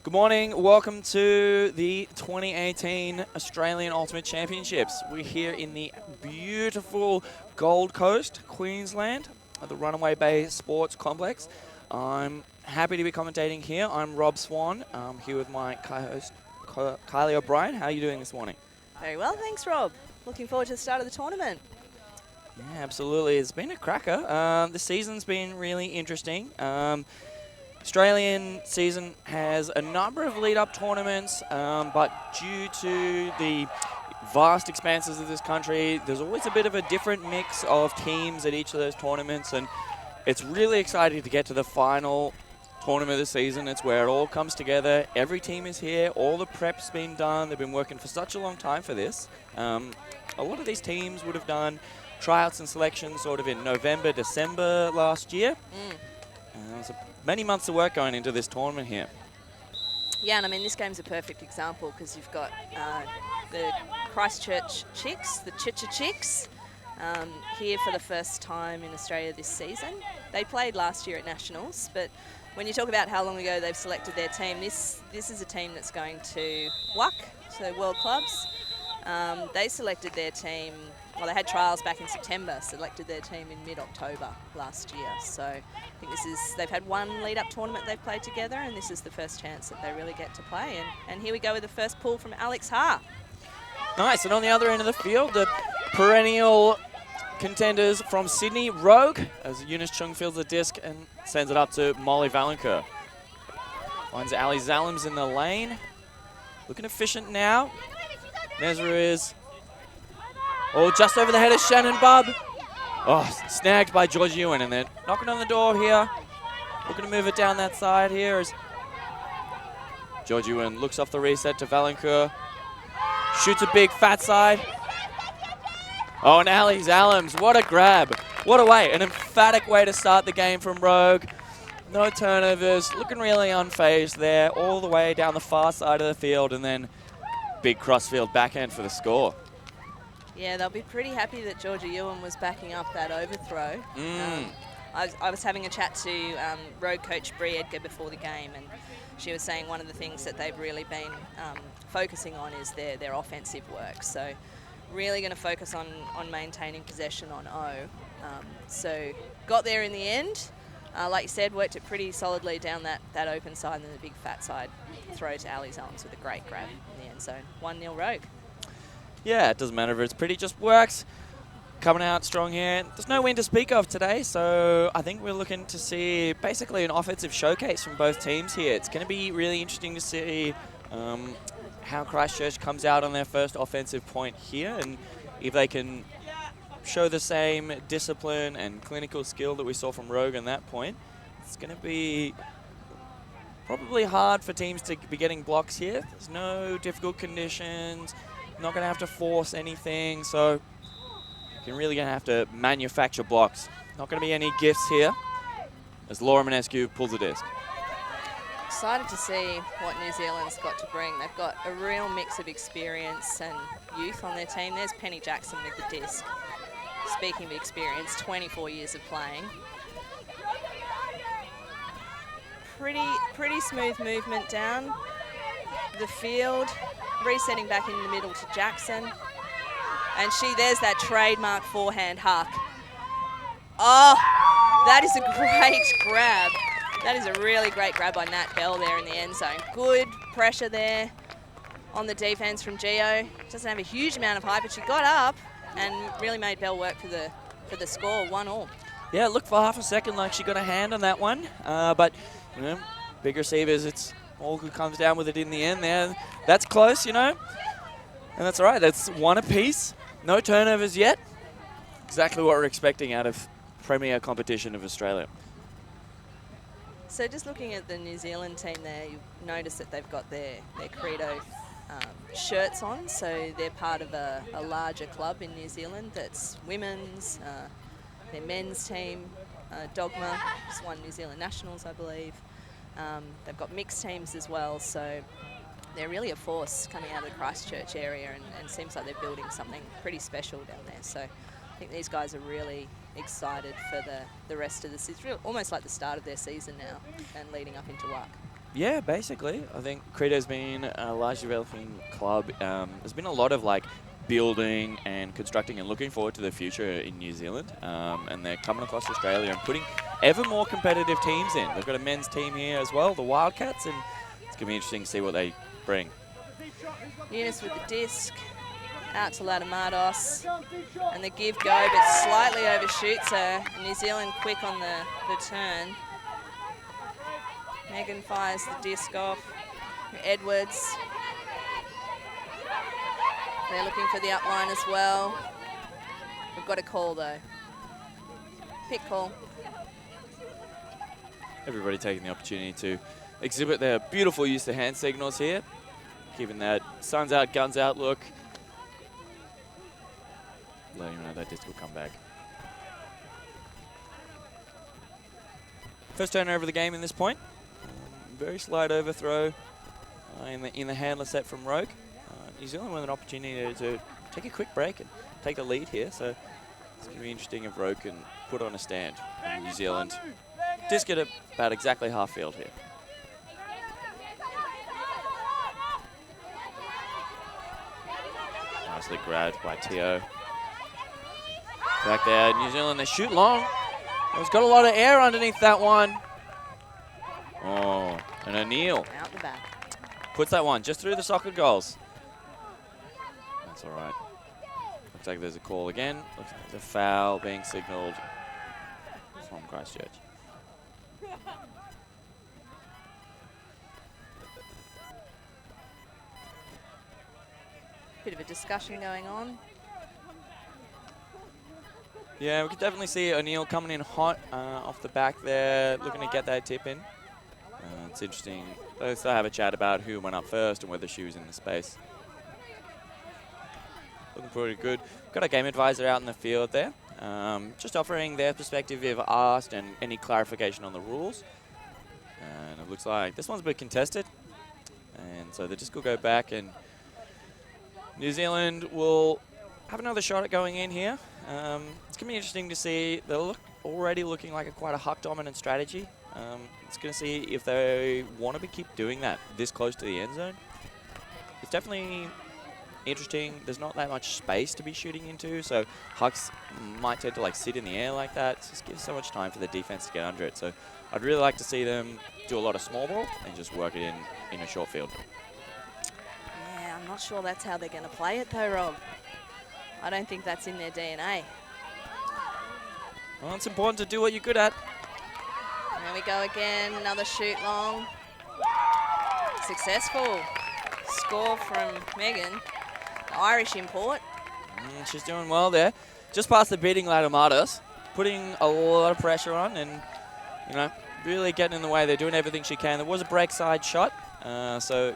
Good morning, welcome to the 2018 Australian Ultimate Championships. We're here in the beautiful Gold Coast, Queensland, at the Runaway Bay Sports Complex. I'm happy to be commentating here. I'm Rob Swan. I'm here with my co-host, Kylie O'Brien. How are you doing this morning? Very well, thanks Rob. Looking forward to the start of the tournament. Yeah, absolutely. It's been a cracker. The season's been really interesting. Australian season has a number of lead-up tournaments, but due to the vast expanses of this country, there's always a bit of a different mix of teams at each of those tournaments, and it's really exciting to get to the final tournament of the season. It's where it all comes together. Every team is here. All the prep's been done. They've been working for such a long time for this. A lot of these teams would have done tryouts and selections sort of in November, December last year. So many months of work going into this tournament here. Yeah, and I mean, this game's a perfect example because you've got the Christchurch Chicks, the ChCh, here for the first time in Australia this season. They played last year at Nationals, but when you talk about how long ago they've selected their team, this is a team that's going to WUC, so World Clubs. They selected their team, well, they had trials back in September, selected their team in mid-October last year. So I think they've had one lead-up tournament they've played together, and this is the first chance that they really get to play. And here we go with the first pull from Alex Ha. Nice, and on the other end of the field, the perennial contenders from Sydney, Rogue, as Eunice Chung fields the disc and sends it up to Molly Valencourt. Finds Ali Zalims in the lane. Looking efficient now. Nezra is just over the head of Shannon Bubb. Snagged by George Ewan, and they're knocking on the door here. Looking to move it down that side here as George Ewan looks off the reset to Valencourt. Shoots a big fat side. And Ali Zalims, what a grab. What a way, an emphatic way to start the game from Rogue. No turnovers, looking really unfazed there, all the way down the far side of the field, and then big crossfield backhand for the score. Yeah, they'll be pretty happy that Georgia Ewan was backing up that overthrow. I was having a chat to Rogue coach Bree Edgar before the game, and she was saying one of the things that they've really been focusing on is their offensive work. So really going to focus on maintaining possession on O. So got there in the end. Like you said, worked it pretty solidly down that open side and then the big fat side throw to Ali's arms with a great grab in the end zone. 1-0 Rogue. Yeah, it doesn't matter if it's pretty, just works. Coming out strong here. There's no win to speak of today, so I think we're looking to see basically an offensive showcase from both teams here. It's going to be really interesting to see how Christchurch comes out on their first offensive point here, and if they can show the same discipline and clinical skill that we saw from Rogue on that point. It's going to be probably hard for teams to be getting blocks here. There's no difficult conditions. Not going to have to force anything, so you're really going to have to manufacture blocks. Not going to be any gifts here as Laura Manescu pulls the disc. Excited to see what New Zealand's got to bring. They've got a real mix of experience and youth on their team. There's Penny Jackson with the disc. Speaking of experience, 24 years of playing. Pretty smooth movement down the field. Resetting back in the middle to Jackson. And there's that trademark forehand huck. That is a great grab. That is a really great grab by Nat Bell there in the end zone. Good pressure there on the defense from Gio. Doesn't have a huge amount of height, but she got up and really made Bell work for the score, 1-1. Yeah, it looked for half a second like she got a hand on that one, but big receivers, it's all who comes down with it in the end there. That's close, and that's all right. That's one apiece. No turnovers yet. Exactly what we're expecting out of premier competition of Australia. So just looking at the New Zealand team there, you notice that they've got their Credo shirts on. So they're part of a larger club in New Zealand that's women's, their men's team, Dogma, just won New Zealand Nationals, I believe. They've got mixed teams as well, so they're really a force coming out of the Christchurch area, and seems like they're building something pretty special down there. So I think these guys are really excited for the rest of the season, almost like the start of their season now and leading up into WUC. Yeah, basically. I think Credo's been a large developing club. There's been a lot of like building and constructing and looking forward to the future in New Zealand. And they're coming across Australia and putting ever more competitive teams in. They've got a men's team here as well, the Wildcats, and it's going to be interesting to see what they bring. Eunice with the disc, out to Latamados, and the give go, but slightly overshoots her. New Zealand quick on the turn. Megan fires the disc off. Edwards. They're looking for the upline as well. We've got a call though. Pick call. Everybody taking the opportunity to exhibit their beautiful use of hand signals here, given that sun's out, guns out look. Letting you know that disc will come back. First turnover of the game in this point. Very slight overthrow in the handler set from Rogue. New Zealand with an opportunity to take a quick break and take the lead here, so it's going to be interesting if Rogue can put on a stand. And New Zealand disc it about exactly half field here. Nicely grabbed by Teo. Back there, New Zealand, they shoot long. It's got a lot of air underneath that one. Oh, and O'Neill Out the back. puts that one just through the soccer goals. That's all right. Looks like there's a call again. Looks like there's a foul being signalled from Christchurch. Bit of a discussion going on. Yeah, we could definitely see O'Neill coming in hot off the back there, looking to get that tip in. It's interesting. They still have a chat about who went up first and whether she was in the space. Looking pretty good. Got a game advisor out in the field there, just offering their perspective if asked and any clarification on the rules. And it looks like this one's a bit contested, and so they just will go back, and New Zealand will have another shot at going in here. It's going to be interesting to see. They're already looking like quite a Huck dominant strategy. It's going to see if they want to keep doing that this close to the end zone. It's definitely interesting. There's not that much space to be shooting into, so Hucks might tend to like sit in the air like that. It just gives so much time for the defense to get under it. So I'd really like to see them do a lot of small ball and just work it in a short field. Yeah, I'm not sure that's how they're going to play it though, Rob. I don't think that's in their DNA. Well, it's important to do what you're good at. There we go again, another shoot long. Successful. Score from Megan, the Irish import. She's doing well there. Just past the beating Latamados, putting a lot of pressure on and, you know, really getting in the way. They're doing everything she can. There was a break side shot, so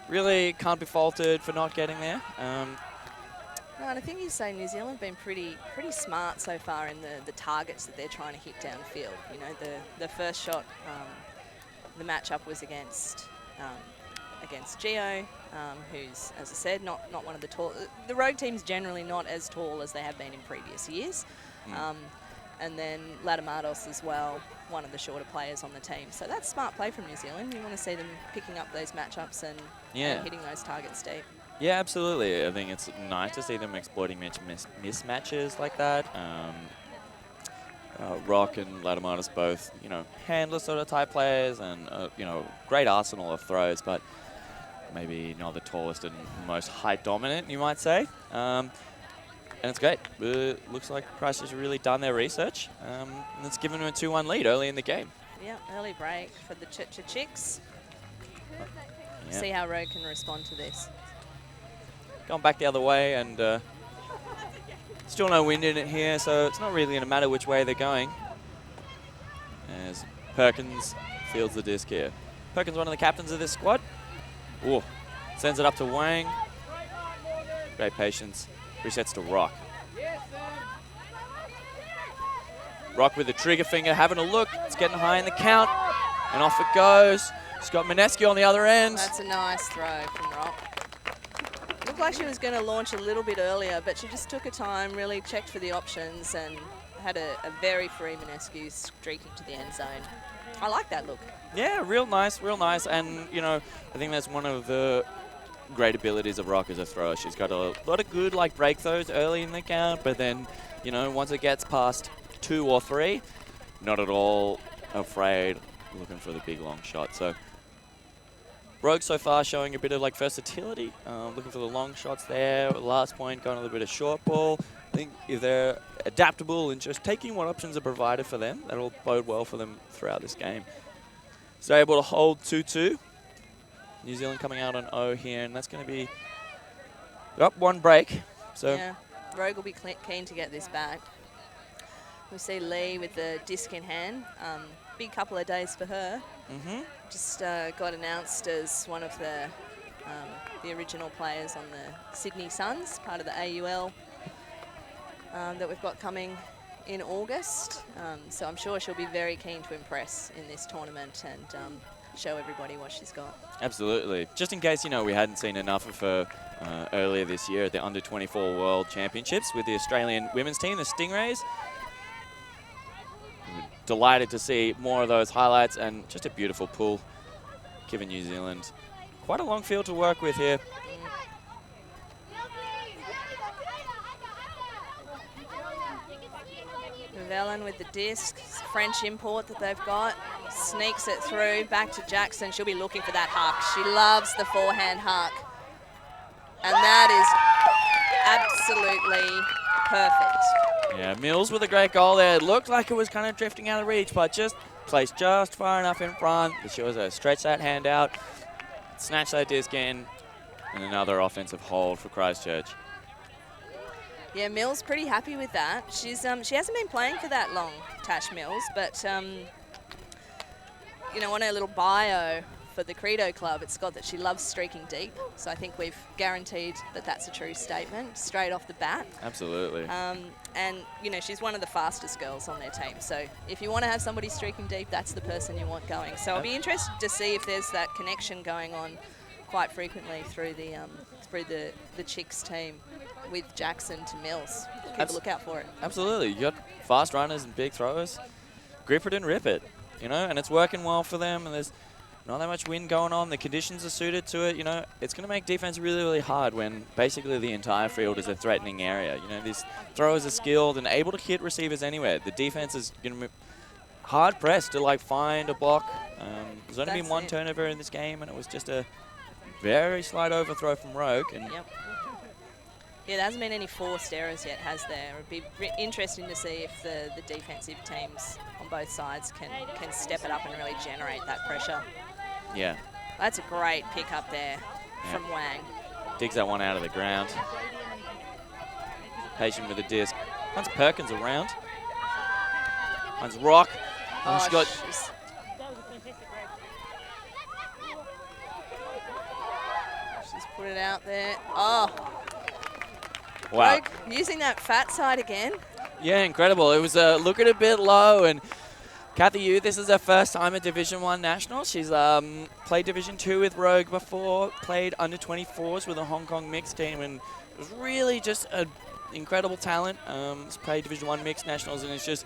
really can't be faulted for not getting there. No, and I think you say New Zealand have been pretty smart so far in the targets that they're trying to hit downfield. You know, the first shot, the matchup was against Geo, who's, as I said, not one of the tall. The Rogue team's generally not as tall as they have been in previous years. And then Latamados as well, one of the shorter players on the team. So that's smart play from New Zealand. You want to see them picking up those matchups and hitting those targets deep. Yeah, absolutely. I think it's nice to see them exploiting mismatches like that. Rock and Latamados both, you know, handler sort of type players and, you know, great arsenal of throws, but maybe not the tallest and most height dominant, you might say. And it's great. Looks like Christchurch has really done their research. And it's given them a 2-1 lead early in the game. Yeah, early break for the ChCh. Yeah. See how Rogue can respond to this. Going back the other way, and still no wind in it here, so it's not really going to matter which way they're going. As Perkins fields the disc here. Perkins, one of the captains of this squad. Ooh, sends it up to Wang. Great patience. Resets to Rock. Rock with the trigger finger, having a look. It's getting high in the count, and off it goes. She's got Mineski on the other end. That's a nice throw from Rock. Looked like she was going to launch a little bit earlier, but she just took her time, really checked for the options, and had a very free Minescu streaking to the end zone. I like that look. Yeah, real nice, and you know, I think that's one of the great abilities of Rock as a thrower. She's got a lot of good like break throws early in the count, but then, you know, once it gets past 2 or 3, not at all afraid, looking for the big long shot. So Rogue so far showing a bit of like versatility, looking for the long shots there. Last point, going a little bit of short ball. I think if they're adaptable and just taking what options are provided for them, that'll bode well for them throughout this game. So able to hold 2-2. New Zealand coming out on 0 here, and that's going to be up 1 break. So yeah, Rogue will be keen to get this back. We see Lee with the disc in hand. Big couple of days for her. Just got announced as one of the original players on the Sydney Suns, part of the AUL that we've got coming in August. So I'm sure she'll be very keen to impress in this tournament and show everybody what she's got. Absolutely. Just in case, you know, we hadn't seen enough of her earlier this year at the Under-24 World Championships with the Australian women's team, the Stingrays. Delighted to see more of those highlights, and just a beautiful pull, giving New Zealand quite a long field to work with here. Velen with the disc, French import that they've got, sneaks it through, back to Jackson. She'll be looking for that huck. She loves the forehand huck. And that is absolutely perfect. Yeah, Mills with a great goal there. It looked like it was kind of drifting out of reach, but just placed just far enough in front. She was able to stretch that hand out, snatch that disc in, and another offensive hold for Christchurch. Yeah, Mills pretty happy with that. She's she hasn't been playing for that long, Tash Mills, but you know, on her little bio for the Credo Club, it's got that she loves streaking deep. So I think we've guaranteed that that's a true statement straight off the bat. Absolutely. And you know, she's one of the fastest girls on their team. So if you want to have somebody streaking deep, that's the person you want going. So I'll be interested to see if there's that connection going on quite frequently through the ChCh team with Jackson to Mills. Keep a lookout for it. Absolutely. You got fast runners and big throwers. Grip it and rip it, you know, and it's working well for them, and there's not that much wind going on. The conditions are suited to it, you know. It's going to make defense really, really hard when basically the entire field is a threatening area. You know, these throwers are skilled and able to hit receivers anywhere. The defense is going to be hard pressed to like find a block. There's only been 1 turnover in this game, and it was just a very slight overthrow from Rogue. And yep. Yeah, there hasn't been any forced errors yet, has there? It'd be interesting to see if the defensive teams on both sides can step it up and really generate that pressure. Yeah. That's a great pick up there from Wang. Digs that one out of the ground. Patient with the disc. Hunts Perkins around. Hunts Rock. Oh, she's got she's put it out there. Oh. Wow. Rogue using that fat side again. Yeah, incredible. It was looking a bit low, and Kathy Yu, this is her first time at Division 1 National. She's played Division 2 with Rogue before, played under-24s with a Hong Kong mixed team, and it was really just an incredible talent. She's played Division 1 mixed nationals, and it's just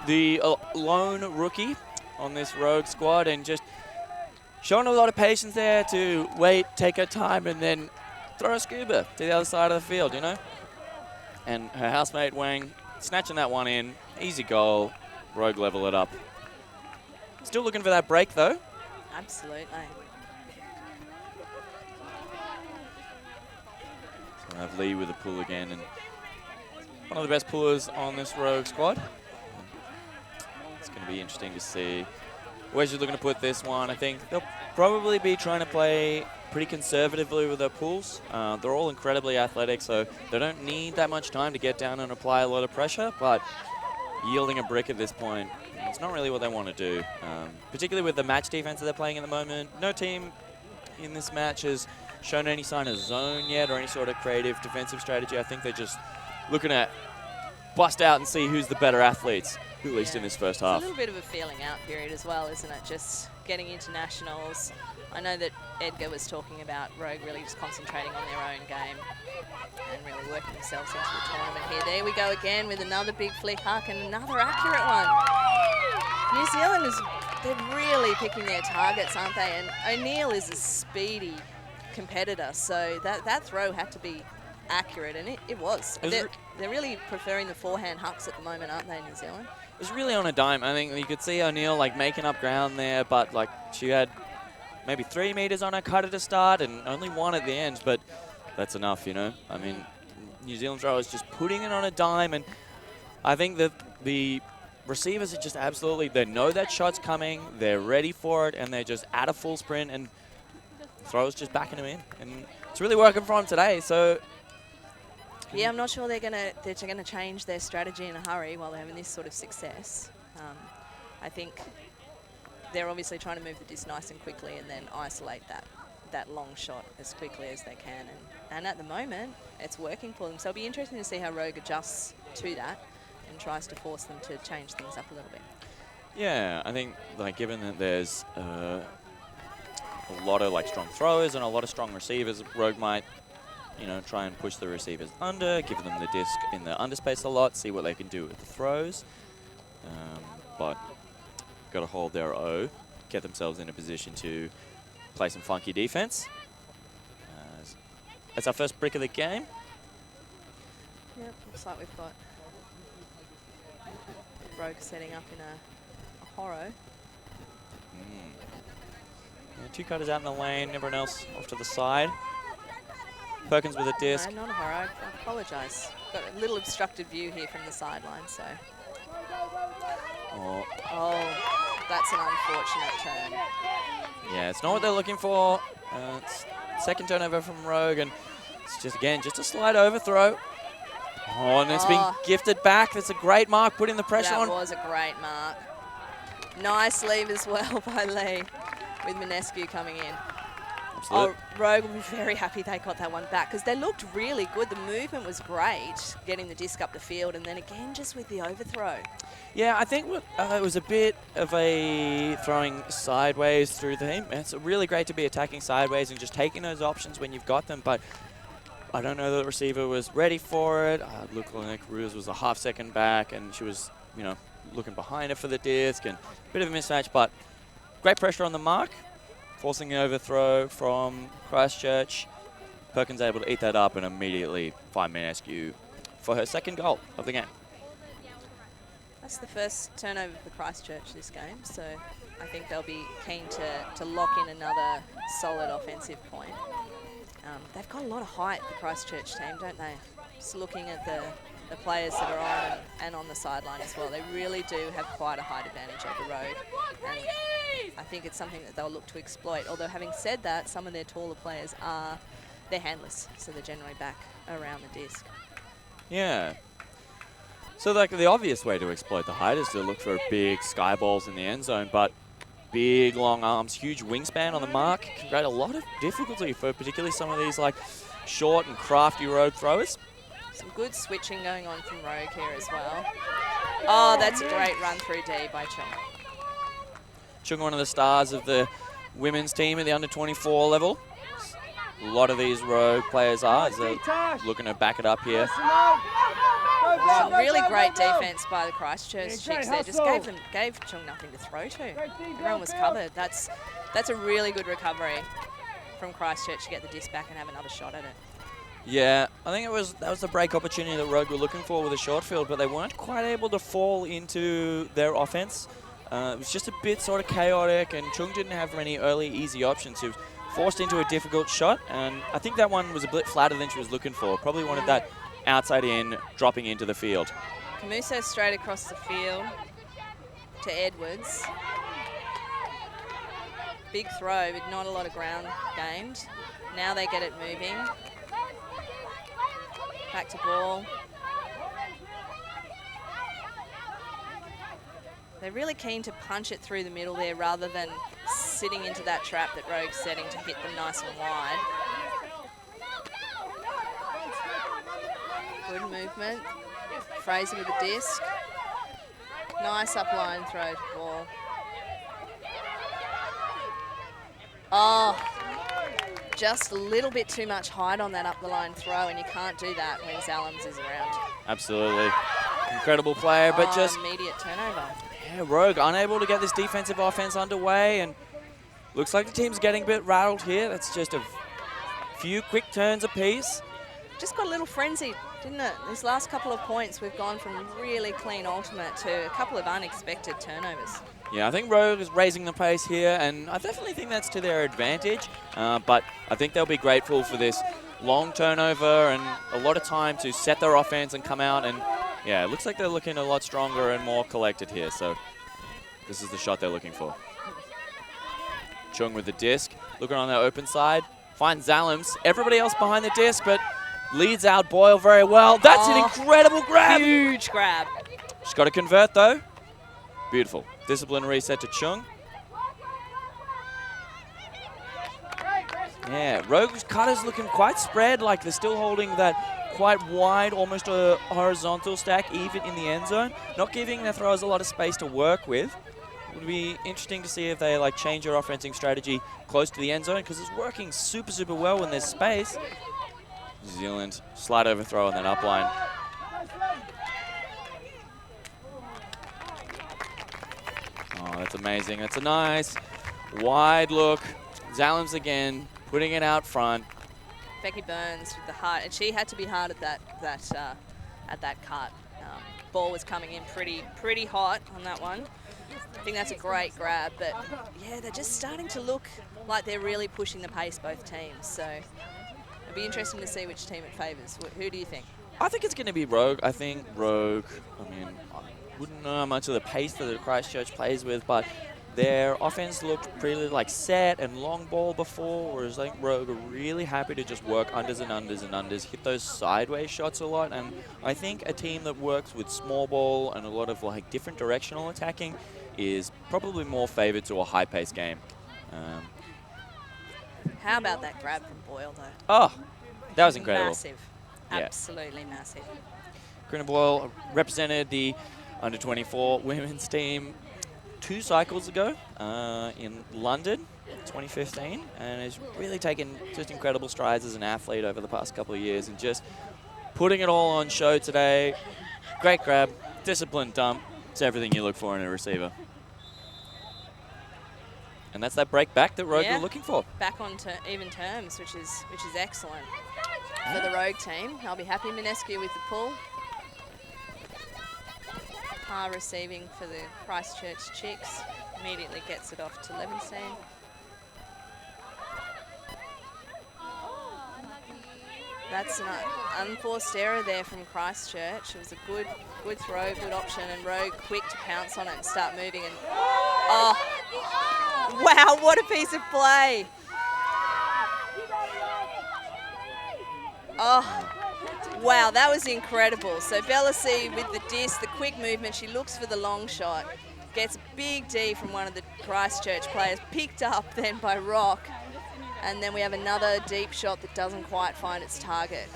the lone rookie on this Rogue squad, and just showing a lot of patience there to wait, take her time, and then throw a scuba to the other side of the field, you know? And her housemate Wang snatching that one in. Easy goal. Rogue level it up. Still looking for that break, though. Absolutely. So I have Lee with a pull again, and one of the best pullers on this Rogue squad. It's going to be interesting to see where she's looking to put this one. I think they'll probably be trying to play pretty conservatively with their pulls. They're all incredibly athletic, so they don't need that much time to get down and apply a lot of pressure, but yielding a brick at this point, it's not really what they want to do, particularly with the match defense that they're playing at the moment. No team in this match has shown any sign of zone yet or any sort of creative defensive strategy. I think they're just looking at bust out and see who's the better athletes, at least in this first half. It's a little bit of a feeling out period as well, isn't it? Just getting internationals. I know that Edgar was talking about Rogue really just concentrating on their own game and really working themselves into the tournament here. There we go again with another big flick huck and another accurate one. New Zealand is they're really picking their targets, aren't they? And O'Neill is a speedy competitor, so that throw had to be accurate, and it was. They're really preferring the forehand hucks at the moment, aren't they, New Zealand? It was really on a dime. I think you could see O'Neill like making up ground there, but like she had maybe 3 meters on her cutter to start and only 1 at the end, but that's enough, you know. I mean, New Zealand throwers just putting it on a dime, and I think that the receivers are just absolutely, they know that shot's coming, they're ready for it, and they're just at a full sprint, and throwers just backing them in. And it's really working for them today, so. Yeah, I'm not sure they're gonna change their strategy in a hurry while they're having this sort of success. I think they're obviously trying to move the disc nice and quickly and then isolate that long shot as quickly as they can. And at the moment, it's working for them. So it'll be interesting to see how Rogue adjusts to that and tries to force them to change things up a little bit. Yeah, I think like given that there's a lot of like strong throwers and a lot of strong receivers, Rogue might, you know, try and push the receivers under, give them the disc in the underspace a lot, see what they can do with the throws. But got to hold their O, get themselves in a position to play some funky defense. That's our first brick of the game. Yep, looks like we've got Rogue setting up in a horror. Yeah, 2 cutters out in the lane, everyone else off to the side. Perkins with a disc. No, not a horror. I apologise. Got a little obstructed view here from the sideline, so. Oh, that's an unfortunate turn. Yeah, it's not what they're looking for. It's second turnover from Rogue, and it's just, again, just a slide overthrow. Oh, and it's been gifted back. That's a great mark, putting the pressure on. That was a great mark. Nice leave as well by Lee, with Minescu coming in. Absolutely. Oh, Rogue will be very happy they got that one back because they looked really good. The movement was great, getting the disc up the field, and then again just with the overthrow. Yeah, I think it was a bit of a throwing sideways through the team. It's really great to be attacking sideways and just taking those options when you've got them, but I don't know that the receiver was ready for it. It looked like Ruse was a half-second back, and she was, you know, looking behind her for the disc, and a bit of a mismatch, but great pressure on the mark. Forcing an overthrow from Christchurch. Perkins able to eat that up and immediately find Minescu for her second goal of the game. That's the first turnover for Christchurch this game, so I think they'll be keen to lock in another solid offensive point. They've got a lot of height, the Christchurch team, don't they? Just looking at the players that are on and on the sideline as well. They really do have quite a height advantage over Rogue. And I think it's something that they'll look to exploit. Although having said that, some of their taller players they're handless, so they're generally back around the disc. Yeah. So like the obvious way to exploit the height is to look for big sky balls in the end zone, but big long arms, huge wingspan on the mark can create a lot of difficulty for particularly some of these like short and crafty Rogue throwers. Some good switching going on from Rogue here as well. Oh, that's a great run through D by Chung. Chung, one of the stars of the women's team at the under-24 level. A lot of these Rogue players are, as they're looking to back it up here. Some really great defense by the Christchurch chicks there. Just gave Chung nothing to throw to. Everyone was covered. That's a really good recovery from Christchurch to get the disc back and have another shot at it. Yeah, I think that was the break opportunity that Rogue were looking for with a short field, but they weren't quite able to fall into their offense. It was just a bit sort of chaotic, and Chung didn't have many early easy options. He was forced into a difficult shot, and I think that one was a bit flatter than she was looking for. Probably wanted that outside in, dropping into the field. Camuso straight across the field to Edwards. Big throw, but not a lot of ground gained. Now they get it moving. Back to ball. They're really keen to punch it through the middle there rather than sitting into that trap that Rogue's setting to hit them nice and wide. Good movement. Fraser with the disc. Nice up-line throw to ball. Oh, just a little bit too much height on that up-the-line throw, and you can't do that when Zalams is around. Absolutely. Incredible player, but just... immediate turnover. Yeah, Rogue unable to get this defensive offense underway, and looks like the team's getting a bit rattled here. That's just a few quick turns apiece. Just got a little frenzied, didn't it? These last couple of points, we've gone from really clean ultimate to a couple of unexpected turnovers. Yeah, I think Rogue is raising the pace here, and I definitely think that's to their advantage. But I think they'll be grateful for this long turnover and a lot of time to set their offense and come out. And yeah, it looks like they're looking a lot stronger and more collected here. So this is the shot they're looking for. Chung with the disc, looking on their open side, finds Zalams. Everybody else behind the disc, but leads out Boyle very well. That's an incredible grab. Huge grab. She's got to convert though. Beautiful. Discipline reset to Chung. Yeah, Rogue's cutter's looking quite spread, like they're still holding that quite wide, almost a horizontal stack, even in the end zone. Not giving their throwers a lot of space to work with. It would be interesting to see if they like change their offensive strategy close to the end zone, because it's working super, super well when there's space. New Zealand slide overthrow on that up line. Oh, that's amazing. That's a nice wide look. Zalams again, putting it out front. Becky Burns with the heart, and she had to be hard at that cut. Ball was coming in pretty hot on that one. I think that's a great grab, but yeah, they're just starting to look like they're really pushing the pace, both teams. So it'll be interesting to see which team it favours. Who do you think? I think it's going to be Rogue. I think Rogue, I mean, I wouldn't know how much of the pace that the Christchurch plays with, but their offense looked pretty like set and long ball before, whereas like Rogue are really happy to just work unders and unders and unders, hit those sideways shots a lot. And I think a team that works with small ball and a lot of like different directional attacking is probably more favored to a high-paced game. How about that grab from Boyle, though? Oh, that was incredible. Massive. Yeah. Absolutely massive. Corinna Boyle represented the under-24 women's team 2 cycles ago in London, 2015, and has really taken just incredible strides as an athlete over the past couple of years and just putting it all on show today. Great grab, disciplined dump. It's everything you look for in a receiver. And that's that break back that Rogue were looking for. Back on even terms, which is excellent for the Rogue team. I'll be happy. Minescu with the pull. Par receiving for the Christchurch Chicks. Immediately gets it off to Levinstein. That's an unforced error there from Christchurch. It was a good throw, good option, and Rogue quick to pounce on it and start moving. And oh, wow, what a piece of play. Oh, wow, that was incredible. So Bellacy with the disc, the quick movement, she looks for the long shot, gets a big D from one of the Christchurch players, picked up then by Rock. And then we have another deep shot that doesn't quite find its target.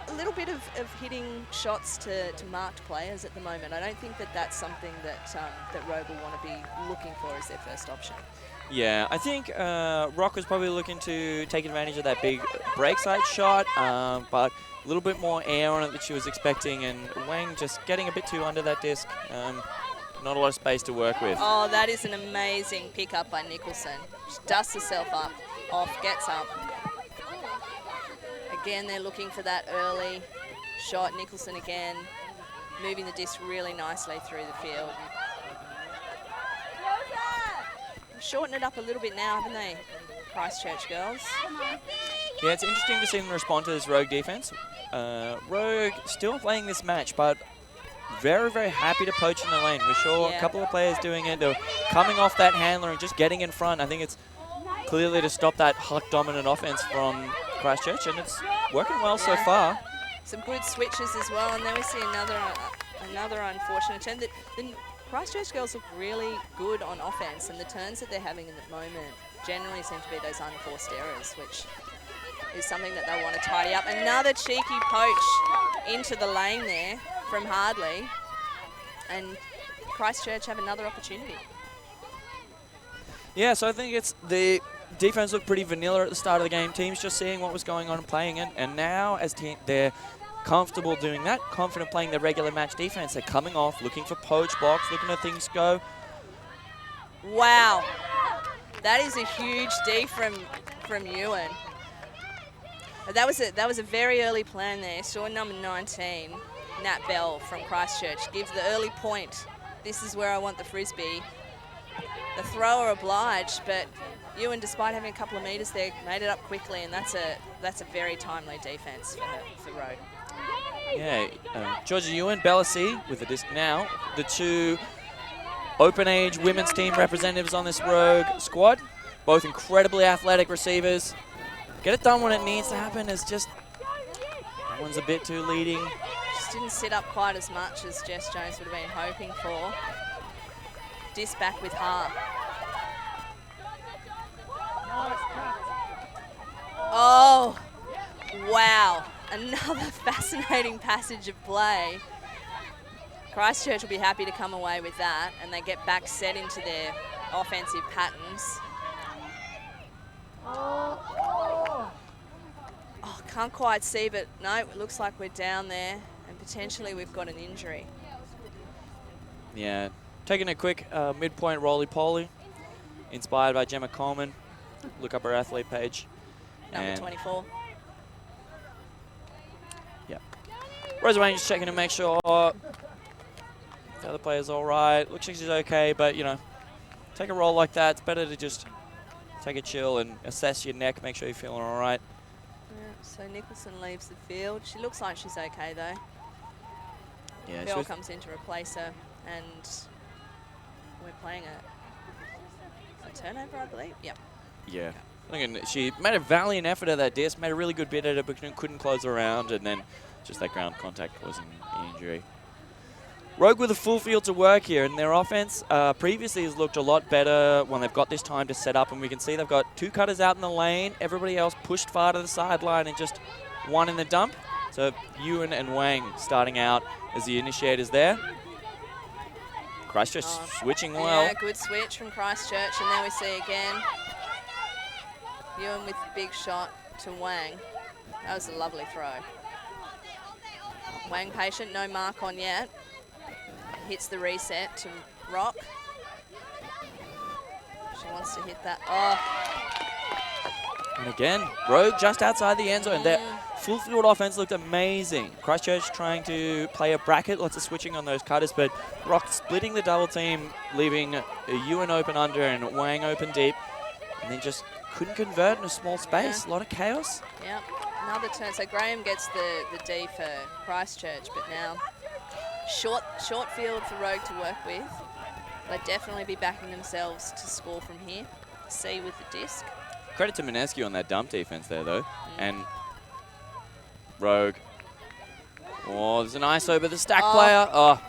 A little bit of hitting shots to marked players at the moment. I don't think that that's something that Rogue will want to be looking for as their first option. Yeah, I think Rock was probably looking to take advantage of that big break side shot, but a little bit more air on it that she was expecting, and Wang just getting a bit too under that disc. Not a lot of space to work with. Oh, that is an amazing pickup by Nicholson. She dusts herself up. Off, gets up. Again, they're looking for that early shot. Nicholson again, moving the disc really nicely through the field. Shorten it up a little bit now, haven't they, Christchurch girls? Yeah, it's interesting to see them respond to this Rogue defense. Rogue still playing this match, but very, very happy to poach in the lane. We saw a couple of players doing it. They're coming off that handler and just getting in front. I think it's clearly to stop that Huck-dominant offense from Christchurch, and it's working well so far. Some good switches as well, and then we see another unfortunate turn. The Christchurch girls look really good on offense, and the turns that they're having in the moment generally seem to be those unforced errors, which is something that they want to tidy up. Another cheeky poach into the lane there from Hardley, and Christchurch have another opportunity. Yeah, so I think it's the defense looked pretty vanilla at the start of the game. Teams just seeing what was going on and playing it, and now as they're comfortable doing that, confident playing their regular match defense. They're coming off, looking for poach blocks, looking at things go. Wow. That is a huge D from Ewan. That was a very early plan there. Saw number 19, Nat Bell from Christchurch, give the early point. This is where I want the frisbee. The thrower obliged, but Ewan, despite having a couple of meters there, made it up quickly, and that's a very timely defense for Rogue. Yeah, Georgia Ewan, Bella C with the disc now. The two open age women's team representatives on this Rogue squad, both incredibly athletic receivers. Get it done when it needs to happen. Is just that one's a bit too leading. Just didn't sit up quite as much as Jess Jones would have been hoping for. Disc back with Ha. Oh, wow. Another fascinating passage of play. Christchurch will be happy to come away with that, and they get back set into their offensive patterns. Oh, can't quite see, but no, it looks like we're down there, and potentially we've got an injury. Yeah, taking a quick midpoint roly-poly, inspired by Gemma Coleman. Look up her athlete page. Number 24. Yeah. Rosa Wayne just checking to make sure the other player's all right. Looks like she's okay, but, you know, take a roll like that. It's better to just take a chill and assess your neck, make sure you're feeling all right. Yeah, so Nicholson leaves the field. She looks like she's okay, though. Yeah, Bell comes in to replace her, and we're playing a turnover, I believe. Yep. Yeah. She made a valiant effort at that disc, made a really good bit at it, but couldn't close around, and then just that ground contact causing the injury. Rogue with a full field to work here, and their offense previously has looked a lot better when they've got this time to set up, and we can see they've got two cutters out in the lane, everybody else pushed far to the sideline, and just one in the dump. So Ewan and Wang starting out as the initiators there. Christchurch switching well. Yeah, good switch from Christchurch, and there we see again Ewan with the big shot to Wang. That was a lovely throw. Wang patient, no mark on yet. Hits the reset to Rock. She wants to hit that. Oh. And again, Rogue just outside the end zone. Their full field offense looked amazing. Christchurch trying to play a bracket, lots of switching on those cutters, but Rock splitting the double team, leaving Ewan open under and Wang open deep, and then just couldn't convert in a small space. Yeah. A lot of chaos. Yep, another turn. So Graham gets the D for Christchurch, but now short field for Rogue to work with. They'll definitely be backing themselves to score from here. C with the disc. Credit to Minescu on that dump defense there, though. And Rogue. Oh, there's an ISO, but the stack player. Oh,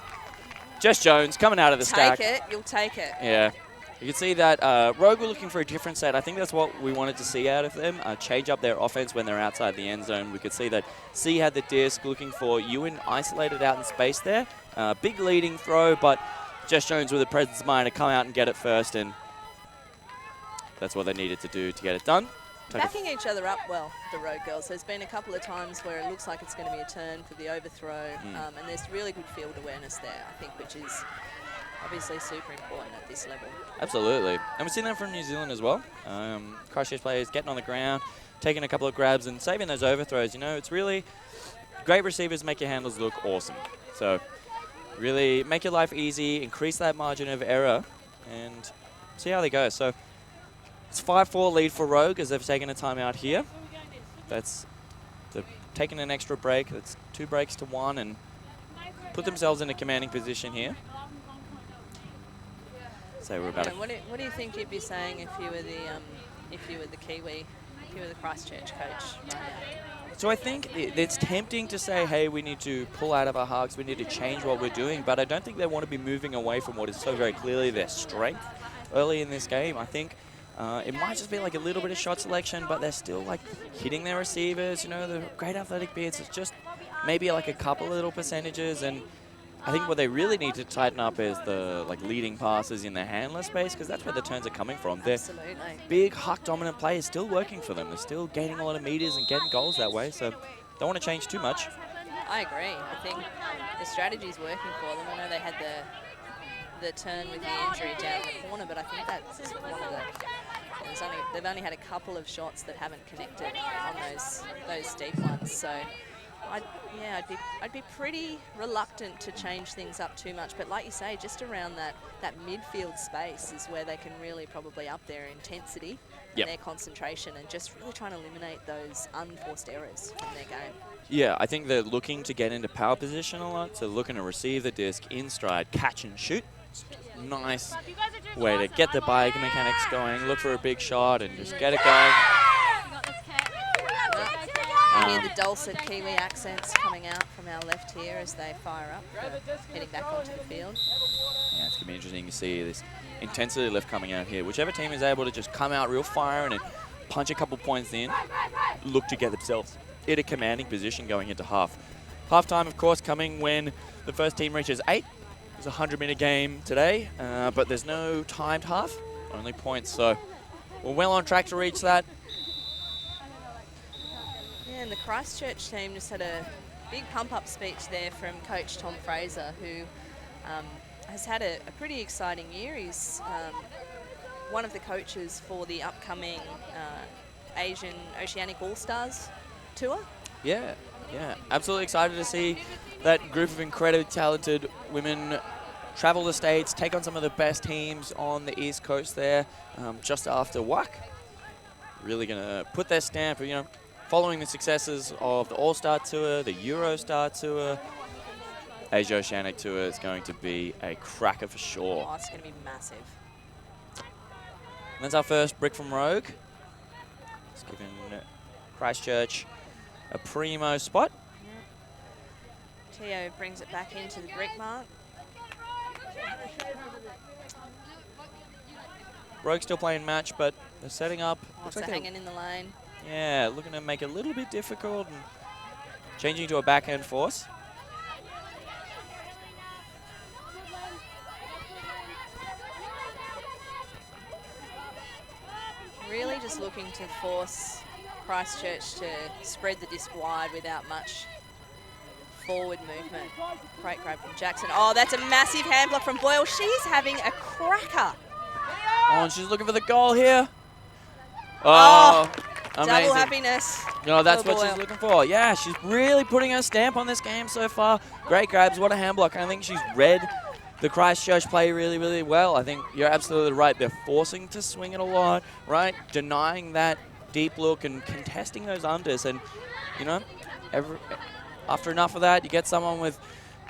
Jess Jones coming out of the stack. Take it, you'll take it. Yeah. You can see that Rogue were looking for a different set. I think that's what we wanted to see out of them. Change up their offense when they're outside the end zone. We could see that C had the disc, looking for Ewan isolated out in space there. Big leading throw, but Jess Jones with a presence of mind to come out and get it first, and that's what they needed to do to get it done. Backing each other up well, the Rogue girls. There's been a couple of times where it looks like it's going to be a turn for the overthrow, and there's really good field awareness there, I think, which is obviously super important at this level. Absolutely. And we've seen that from New Zealand as well. Christchurch players getting on the ground, taking a couple of grabs and saving those overthrows. You know, it's really great receivers make your handles look awesome. So really make your life easy, increase that margin of error, and see how they go. So it's 5-4 lead for Rogue as they've taken a timeout here. They've taken an extra break. That's 2 breaks to 1 and put themselves in a commanding position here. So we're about. What do you think you'd be saying if you were the Kiwi, if you were the Christchurch coach right now? So I think it's tempting to say, hey, we need to pull out of our hugs, we need to change what we're doing, but I don't think they want to be moving away from what is so very clearly their strength early in this game. I think it might just be like a little bit of shot selection, but they're still like hitting their receivers, you know, the great athletic beats. It's just maybe like a couple of little percentages, and I think what they really need to tighten up is the leading passes in the handler space, because that's where the turns are coming from. Absolutely. Their big huck dominant play is still working for them. They're still gaining a lot of meters and getting goals that way, so don't want to change too much. I agree. I think the strategy's working for them. I know they had the turn with the injury down the corner, but I think that's one of they've only had a couple of shots that haven't connected on those deep ones. So I'd be pretty reluctant to change things up too much. But like you say, just around that midfield space is where they can really probably up their intensity and their concentration, and just really trying to eliminate those unforced errors from their game. Yeah, I think they're looking to get into power position a lot, so looking to receive the disc in stride, catch and shoot. Nice way to get the bike mechanics going, look for a big shot and just get it going. You hear the dulcet Kiwi accents coming out from our left here as they fire up, heading back onto the field. Yeah, it's going to be interesting to see this intensity lift coming out here. Whichever team is able to just come out real firing and punch a couple points in, look to get themselves in a commanding position going into half. Halftime, of course, coming when the first team reaches 8. It's a 100-minute game today, but there's no timed half, only points. So we're well on track to reach that. Yeah, and the Christchurch team just had a big pump-up speech there from Coach Tom Fraser, who has had a pretty exciting year. He's one of the coaches for the upcoming Asian Oceanic All-Stars tour. Yeah, absolutely excited to see that group of incredibly talented women travel the States, take on some of the best teams on the East Coast there, just after WAC. Really going to put their stamp, following the successes of the All-Star Tour, the Eurostar Tour. Asia Oceanic Tour is going to be a cracker for sure. Oh, it's going to be massive. And that's our first brick from Rogue. It's given Christchurch a primo spot. Teo brings it back into the brick mark. Rogue still playing match, but they're setting up. Looks like hanging in the lane. Yeah, looking to make it a little bit difficult and changing to a backhand force. Really just looking to force Christchurch to spread the disc wide without much forward movement. Great grab from Jackson. Oh, that's a massive hand block from Boyle. She's having a cracker. Oh, and she's looking for the goal here. Oh, amazing. Double happiness. That's what she's looking for. Yeah, she's really putting her stamp on this game so far. Great grabs. What a hand block. I think she's read the Christchurch play really, really well. I think you're absolutely right. They're forcing to swing it a lot, right? Denying that deep look and contesting those unders. And, after enough of that, you get someone with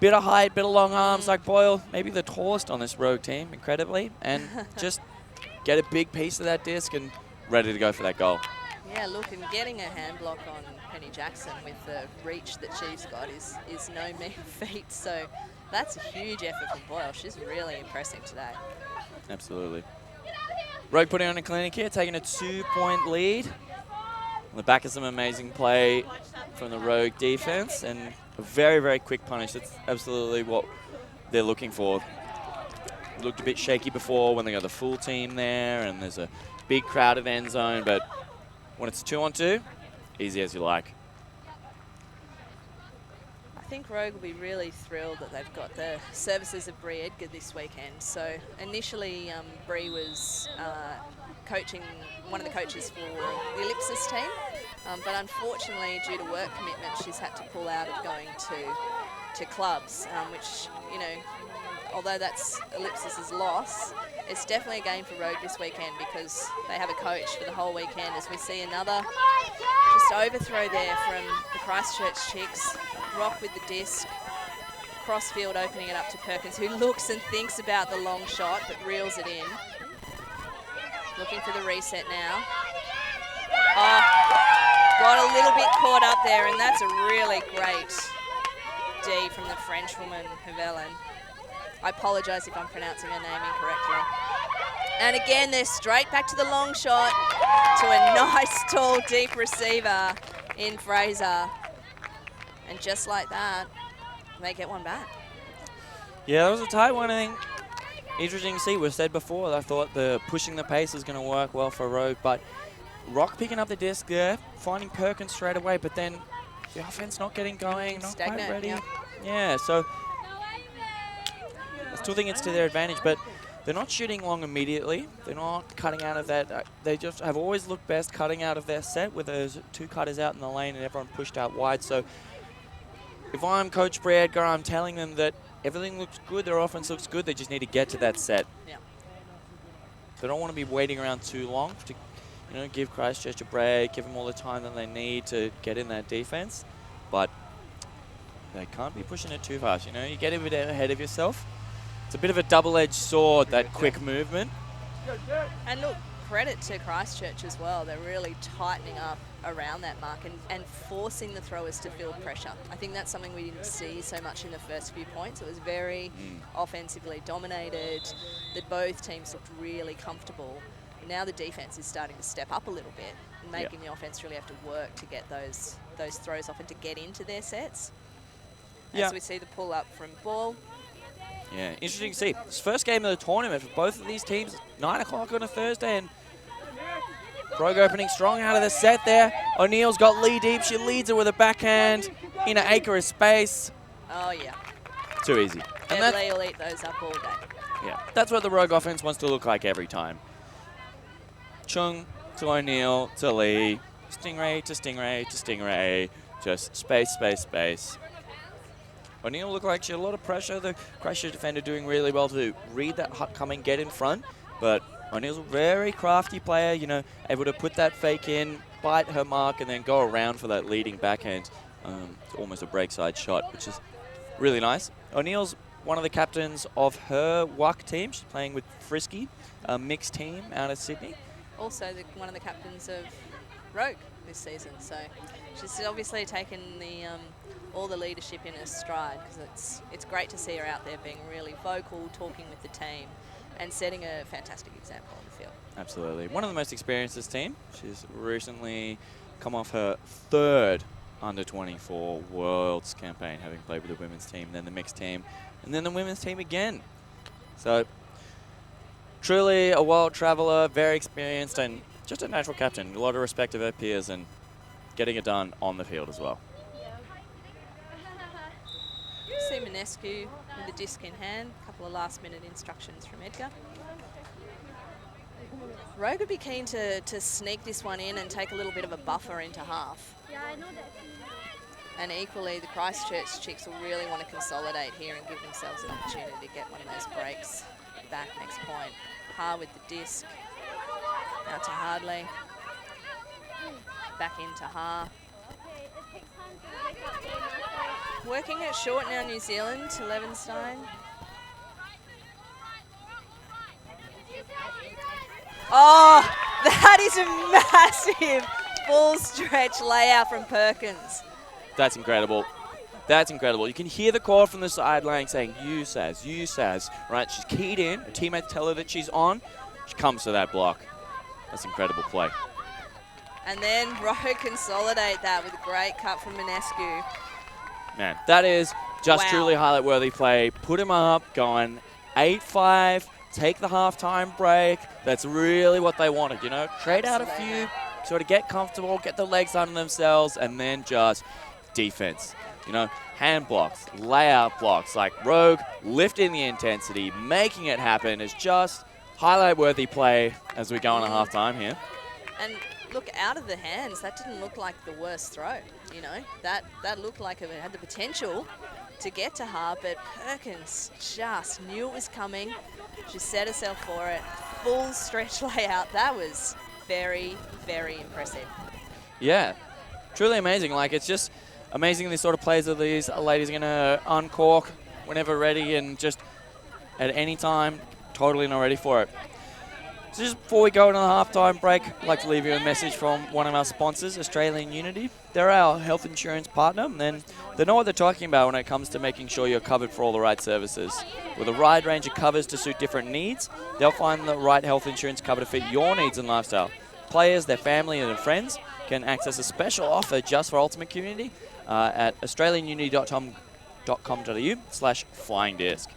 bit of height, bit of long arms like Boyle, maybe the tallest on this Rogue team, incredibly, and just get a big piece of that disc and ready to go for that goal. Yeah, look, and getting a hand block on Penny Jackson with the reach that she's got is no mean feat. So that's a huge effort from Boyle. She's really impressive today. Absolutely. Rogue putting on a clinic here, taking a 2-point lead. On the back of some amazing play from the Rogue defense and a very, very quick punish. That's absolutely what they're looking for. Looked a bit shaky before when they got the full team there and there's a big crowded end zone, but when it's 2-on-2, easy as you like. I think Rogue will be really thrilled that they've got the services of Bree Edgar this weekend. So initially, Bree was coaching one of the coaches for the Ellipsis team, but unfortunately, due to work commitments, she's had to pull out of going to clubs, which, although that's Ellipsis's loss, it's definitely a game for Rogue this weekend because they have a coach for the whole weekend. As we see another just overthrow there from the Christchurch Chicks. Rock with the disc, crossfield opening it up to Perkins, who looks and thinks about the long shot but reels it in. Looking for the reset now. Oh, got a little bit caught up there, and that's a really great D from the Frenchwoman, Havelen. I apologise if I'm pronouncing her name incorrectly. And again, they're straight back to the long shot to a nice, tall, deep receiver in Fraser. And just like that, they get one back. Yeah, that was a tight one, I think. Interesting to see. We've said before, I thought the pushing the pace was going to work well for Rogue, but Rock picking up the disc there, finding Perkins straight away, but then the offense not getting going, not quite Stagnant, ready. yeah. Yeah, so I still think it's to their advantage, but they're not shooting long immediately. They're not cutting out of that. They just have always looked best cutting out of their set with those 2 cutters out in the lane and everyone pushed out wide. So if I'm Coach Bray Edgar, I'm telling them that everything looks good, their offense looks good, they just need to get to that set. Yeah. They don't want to be waiting around too long to, give Christchurch a break, give them all the time that they need to get in that defense. But they can't be pushing it too fast, You get a bit ahead of yourself. It's a bit of a double-edged sword, that quick movement. And look, credit to Christchurch as well. They're really tightening up around that mark and forcing the throwers to feel pressure. I think that's something we didn't see so much in the first few points. It was very offensively dominated. Both teams looked really comfortable. Now the defense is starting to step up a little bit, making the offense really have to work to get those throws off and to get into their sets. As we see the pull up from ball. Yeah, interesting to see. It's the first game of the tournament for both of these teams. 9 o'clock on a Thursday, and Rogue opening strong out of the set there. O'Neill's got Lee deep. She leads it with a backhand in an acre of space. Oh, yeah. Too easy. And Lee will eat those up all day. Yeah, that's what the Rogue offense wants to look like every time. Chung to O'Neill to Lee. Stingray to Stingray to Stingray. Just space, space, space. O'Neill looked like she had a lot of pressure. The Christchurch defender doing really well to read that huck coming, get in front. But O'Neill's a very crafty player, able to put that fake in, bite her mark, and then go around for that leading backhand. It's almost a breakside shot, which is really nice. O'Neill's one of the captains of her WUC team. She's playing with Frisky, a mixed team out of Sydney. Also one of the captains of Rogue this season. So she's obviously taken all the leadership in her stride, because it's great to see her out there being really vocal, talking with the team, and setting a fantastic example on the field. Absolutely. One of the most experienced this team. She's recently come off her 3rd under-24 Worlds campaign, having played with the women's team, then the mixed team, and then the women's team again. So truly a world traveller, very experienced, and just a natural captain. A lot of respect of her peers and getting it done on the field as well. See Minescu with the disc in hand. A couple of last-minute instructions from Edgar. Rogue would be keen to sneak this one in and take a little bit of a buffer into half. Yeah, I know that. And equally, the Christchurch chicks will really want to consolidate here and give themselves an opportunity to get one of those breaks back next point. Ha with the disc. Now to Hardley. Back into Ha. Okay, it takes time to wake up. So Working it short now, New Zealand to Levenstein. Oh, that is a massive full stretch layout from Perkins. That's incredible. That's incredible. You can hear the call from the sideline saying, you Saz, right? She's keyed in. Her teammates tell her that she's on. She comes to that block. That's incredible play. And then Rogue consolidate that with a great cut from Minescu. Man, that is just truly highlight-worthy play. Put him up, going 8-5, take the halftime break. That's really what they wanted, Trade out a few, sort of get comfortable, get the legs under themselves, and then just defense. Hand blocks, layout blocks, like Rogue lifting the intensity, making it happen is just highlight-worthy play as we go on a halftime here. And look, out of the hands, that didn't look like the worst throw, That looked like it had the potential to get to Ha, but Perkins just knew it was coming. She set herself for it. Full stretch layout. That was very, very impressive. Yeah, truly amazing. It's just amazing these sort of plays that these ladies are going to uncork whenever ready and just at any time, totally not ready for it. So just before we go into the halftime break, I'd like to leave you a message from one of our sponsors, Australian Unity. They're our health insurance partner, and they know what they're talking about when it comes to making sure you're covered for all the right services. With a wide range of covers to suit different needs, they'll find the right health insurance cover to fit your needs and lifestyle. Players, their family, and their friends can access a special offer just for Ultimate Community at australianunity.com.au/flying disc.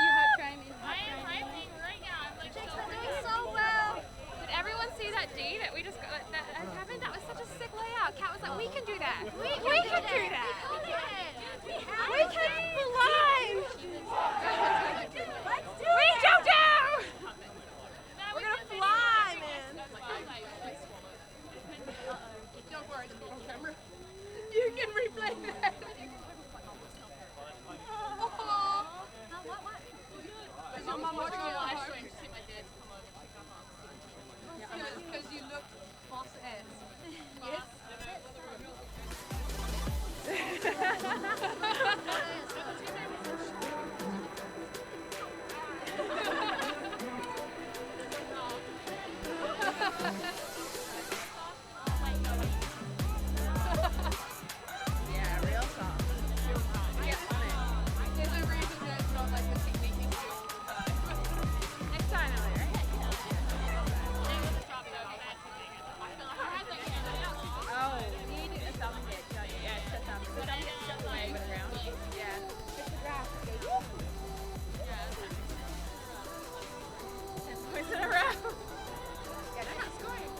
you have trained me. I am hyping right now. I'm like, I'm watching your live stream. See my dad come over to pick up after. Because you look boss ass. Yes. Yeah, real soft. There's a reason that it's not like the technique you do all the time. Next time, Ellie, right? Oh, you need a thumb hit, don't you? Yeah, it's a thumb. The thumb hit just wave it around. Yeah. It's a graph. And twist it around. Yeah, that's great.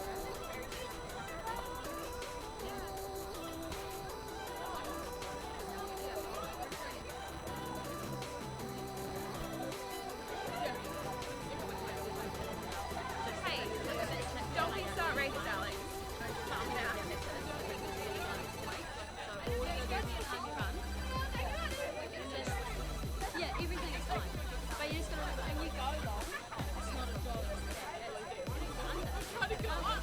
Hey, don't be so outrageous, Alex. Calm down. Yeah, everything is fine. But you're just gonna, when you go long, it's not a job. Trying to go up.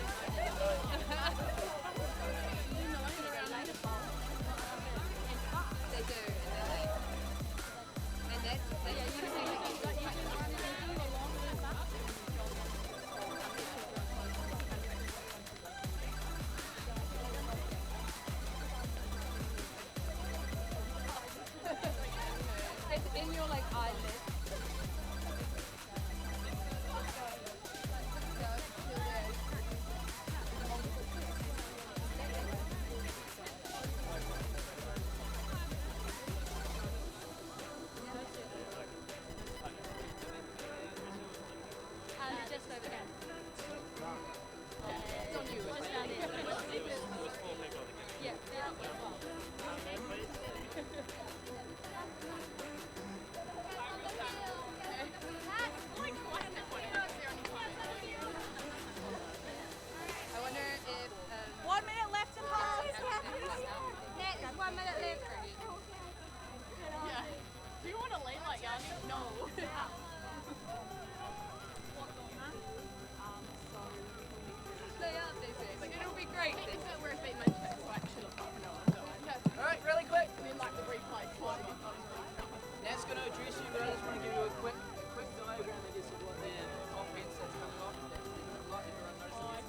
They do, and they're late. And that's it's in your like eyelid. Just over here. It's on you. Just down there. Yeah, there as well. I wonder if 1 minute left to pass. Next, 1 minute left. yeah. Do you want to lean like Yanni? No. Stay up, they say. Like, it'll be great. This is where it's been my check, so I actually look half an hour. So Alright, really quick. and then like the replay. Nat's going to address you, but I just want to give you a quick diagram, I guess, of what the offense that's coming off. That's a lot everyone notices.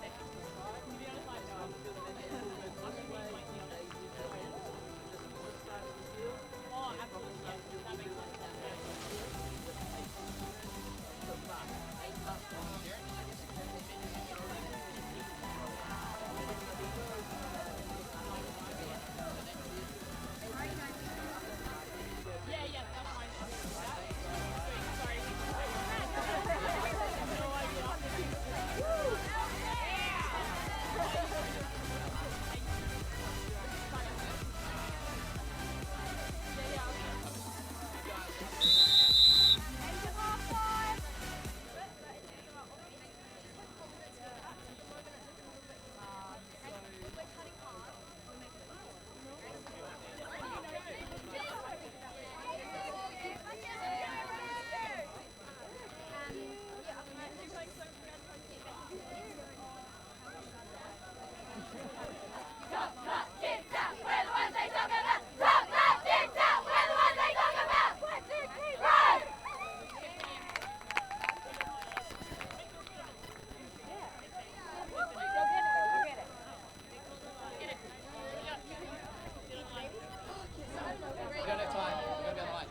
We don't have time. We've got to be on the line.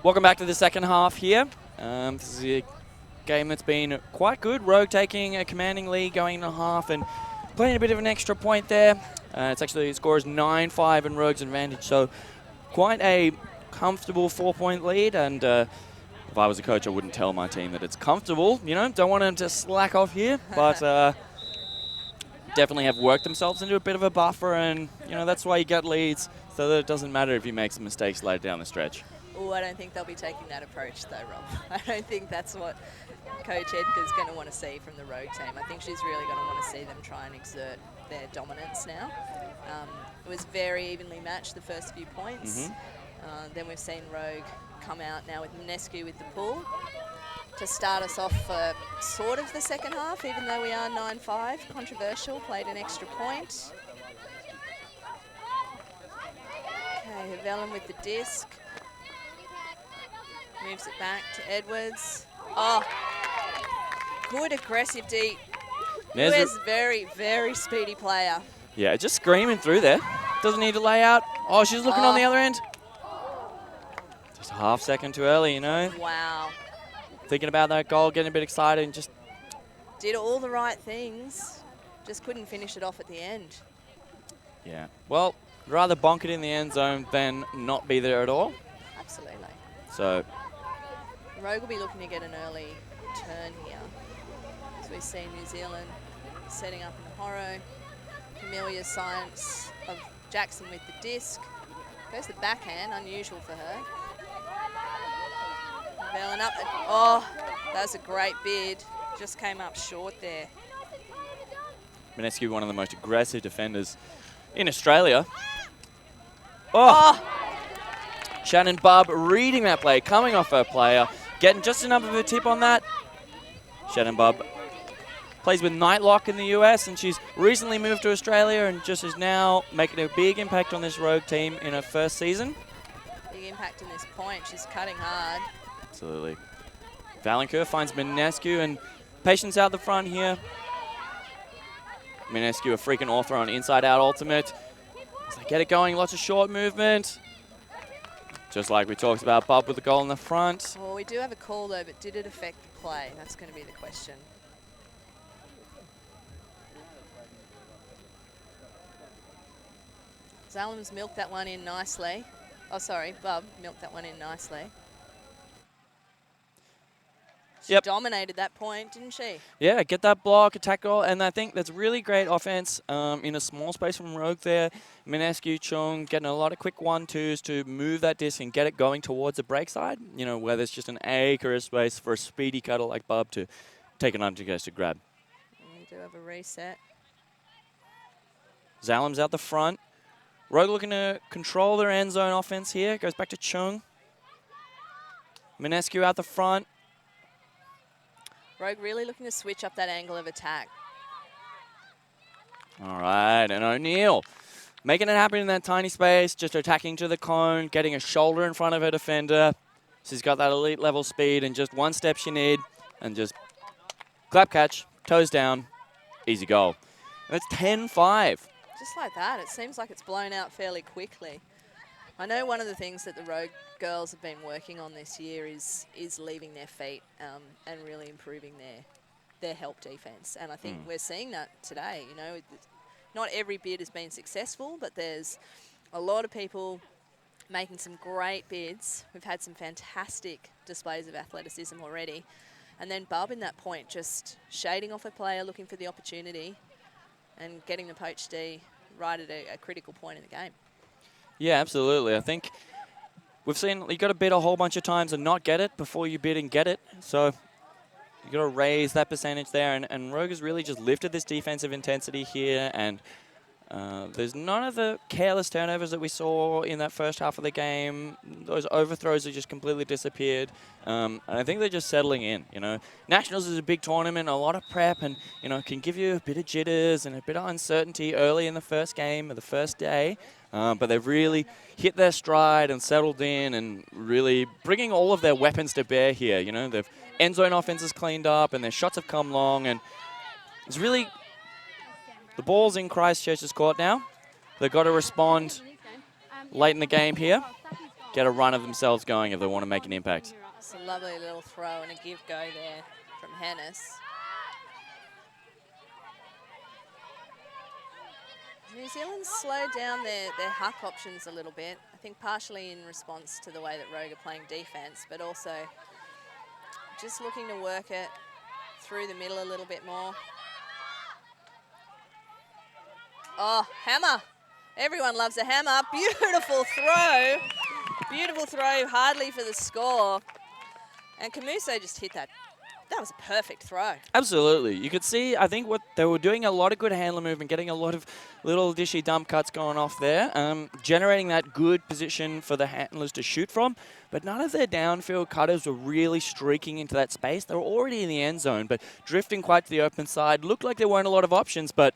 Welcome back to the second half here. This is a game that's been quite good. Rogue taking a commanding lead going into half and playing a bit of an extra point there. It's actually, the score is 9-5 in Rogue's advantage, so quite a comfortable 4-point lead, and if I was a coach, I wouldn't tell my team that it's comfortable. You know, don't want them to slack off here, but definitely have worked themselves into a bit of a buffer, and you know that's why you get leads, so that it doesn't matter if you make some mistakes later down the stretch. Oh, I don't think they'll be taking that approach though, Rob. I don't think that's what Coach Edgar's going to want to see from the Rogue team. I think she's really going to want to see them try and exert their dominance now. It was very evenly matched the first few points. Then we've seen Rogue come out now with Minescu with the pull to start us off for sort of the second half, even though we are 9-5. Controversial, played an extra point. Okay, Havellum with the disc. Moves it back to Edwards. Oh, good aggressive D. Who's very, very speedy player. Yeah, just screaming through there. Doesn't need to lay out. Oh, she's looking on the other end. Just a half second too early, you know. Wow. Thinking about that goal, getting a bit excited, and just... Did all the right things. Just couldn't finish it off at the end. Yeah. Well, rather bonk it in the end zone than not be there at all. Absolutely. So... Rogue will be looking to get an early turn here. So we see New Zealand setting up in the Horo. Familiar science of Jackson with the disc. Goes the backhand, unusual for her. Bailing up. Oh, that was a great bid. Just came up short there. Minescu, one of the most aggressive defenders in Australia. Oh! Shannon Bubb reading that play, coming off her player, getting just enough of a tip on that. Shannon Bubb plays with Nightlock in the US, and she's recently moved to Australia and just is now making a big impact on this Rogue team in her first season. Big impact in this point. She's cutting hard. Absolutely. Valancourt finds Minescu, and Patience out the front here. Minescu, a freaking author on inside-out ultimate. As they get it going, lots of short movement. Just like we talked about, Bubb with the goal in the front. Well, we do have a call though, but did it affect the play? That's going to be the question. Zalum's milked that one in nicely. Oh, sorry, Bubb milked that one in nicely. She dominated that point, didn't she? Yeah, get that block, attack goal, and I think that's really great offense in a small space from Rogue there. Minescu, Chung getting a lot of quick 1-2s to move that disc and get it going towards the break side, you know, where there's just an acre of space for a speedy cutter like Bubb to take an uncontested grab. We do have a reset. Zalum's out the front. Rogue looking to control their end zone offense here. Goes back to Chung. Minescu out the front. Rogue really looking to switch up that angle of attack. All right, and O'Neill making it happen in that tiny space, just attacking to the cone, getting a shoulder in front of her defender. She's got that elite level speed, and just one step she need, and just clap catch, toes down, easy goal. And it's 10-5. Just like that, it seems like it's blown out fairly quickly. I know one of the things that the Rogue girls have been working on this year is leaving their feet and really improving their help defense. And I think we're seeing that today. You know, not every bid has been successful, but there's a lot of people making some great bids. We've had some fantastic displays of athleticism already. And then Bubb in that point, just shading off a player, looking for the opportunity and getting the poach D right at a critical point in the game. Yeah, absolutely. I think we've seen you got to bid a whole bunch of times and not get it before you bid and get it. So you got to raise that percentage there. And Rogue has really just lifted this defensive intensity here. And there's none of the careless turnovers that we saw in that first half of the game. Those overthrows have just completely disappeared. And I think they're just settling in, you know. Nationals is a big tournament, a lot of prep, and, you know, can give you a bit of jitters and a bit of uncertainty early in the first game or the first day. But they've really hit their stride and settled in and really bringing all of their weapons to bear here. You know, the end zone offense is cleaned up and their shots have come long. And it's really, the ball's in Christchurch's court now. They've got to respond late in the game here, get a run of themselves going if they want to make an impact. It's a lovely little throw and a give-go there from Hannes. New Zealand slowed down their huck options a little bit. I think partially in response to the way that Rogue are playing defense, but also just looking to work it through the middle a little bit more. Oh, hammer. Everyone loves a hammer. Beautiful throw. Beautiful throw, hardly for the score. And Camuso just hit that. That was a perfect throw. Absolutely. You could see, I think what they were doing a lot of good handler movement, getting a lot of little dishy dump cuts going off there, generating that good position for the handlers to shoot from. But none of their downfield cutters were really streaking into that space. They were already in the end zone, but drifting quite to the open side. Looked like there weren't a lot of options, but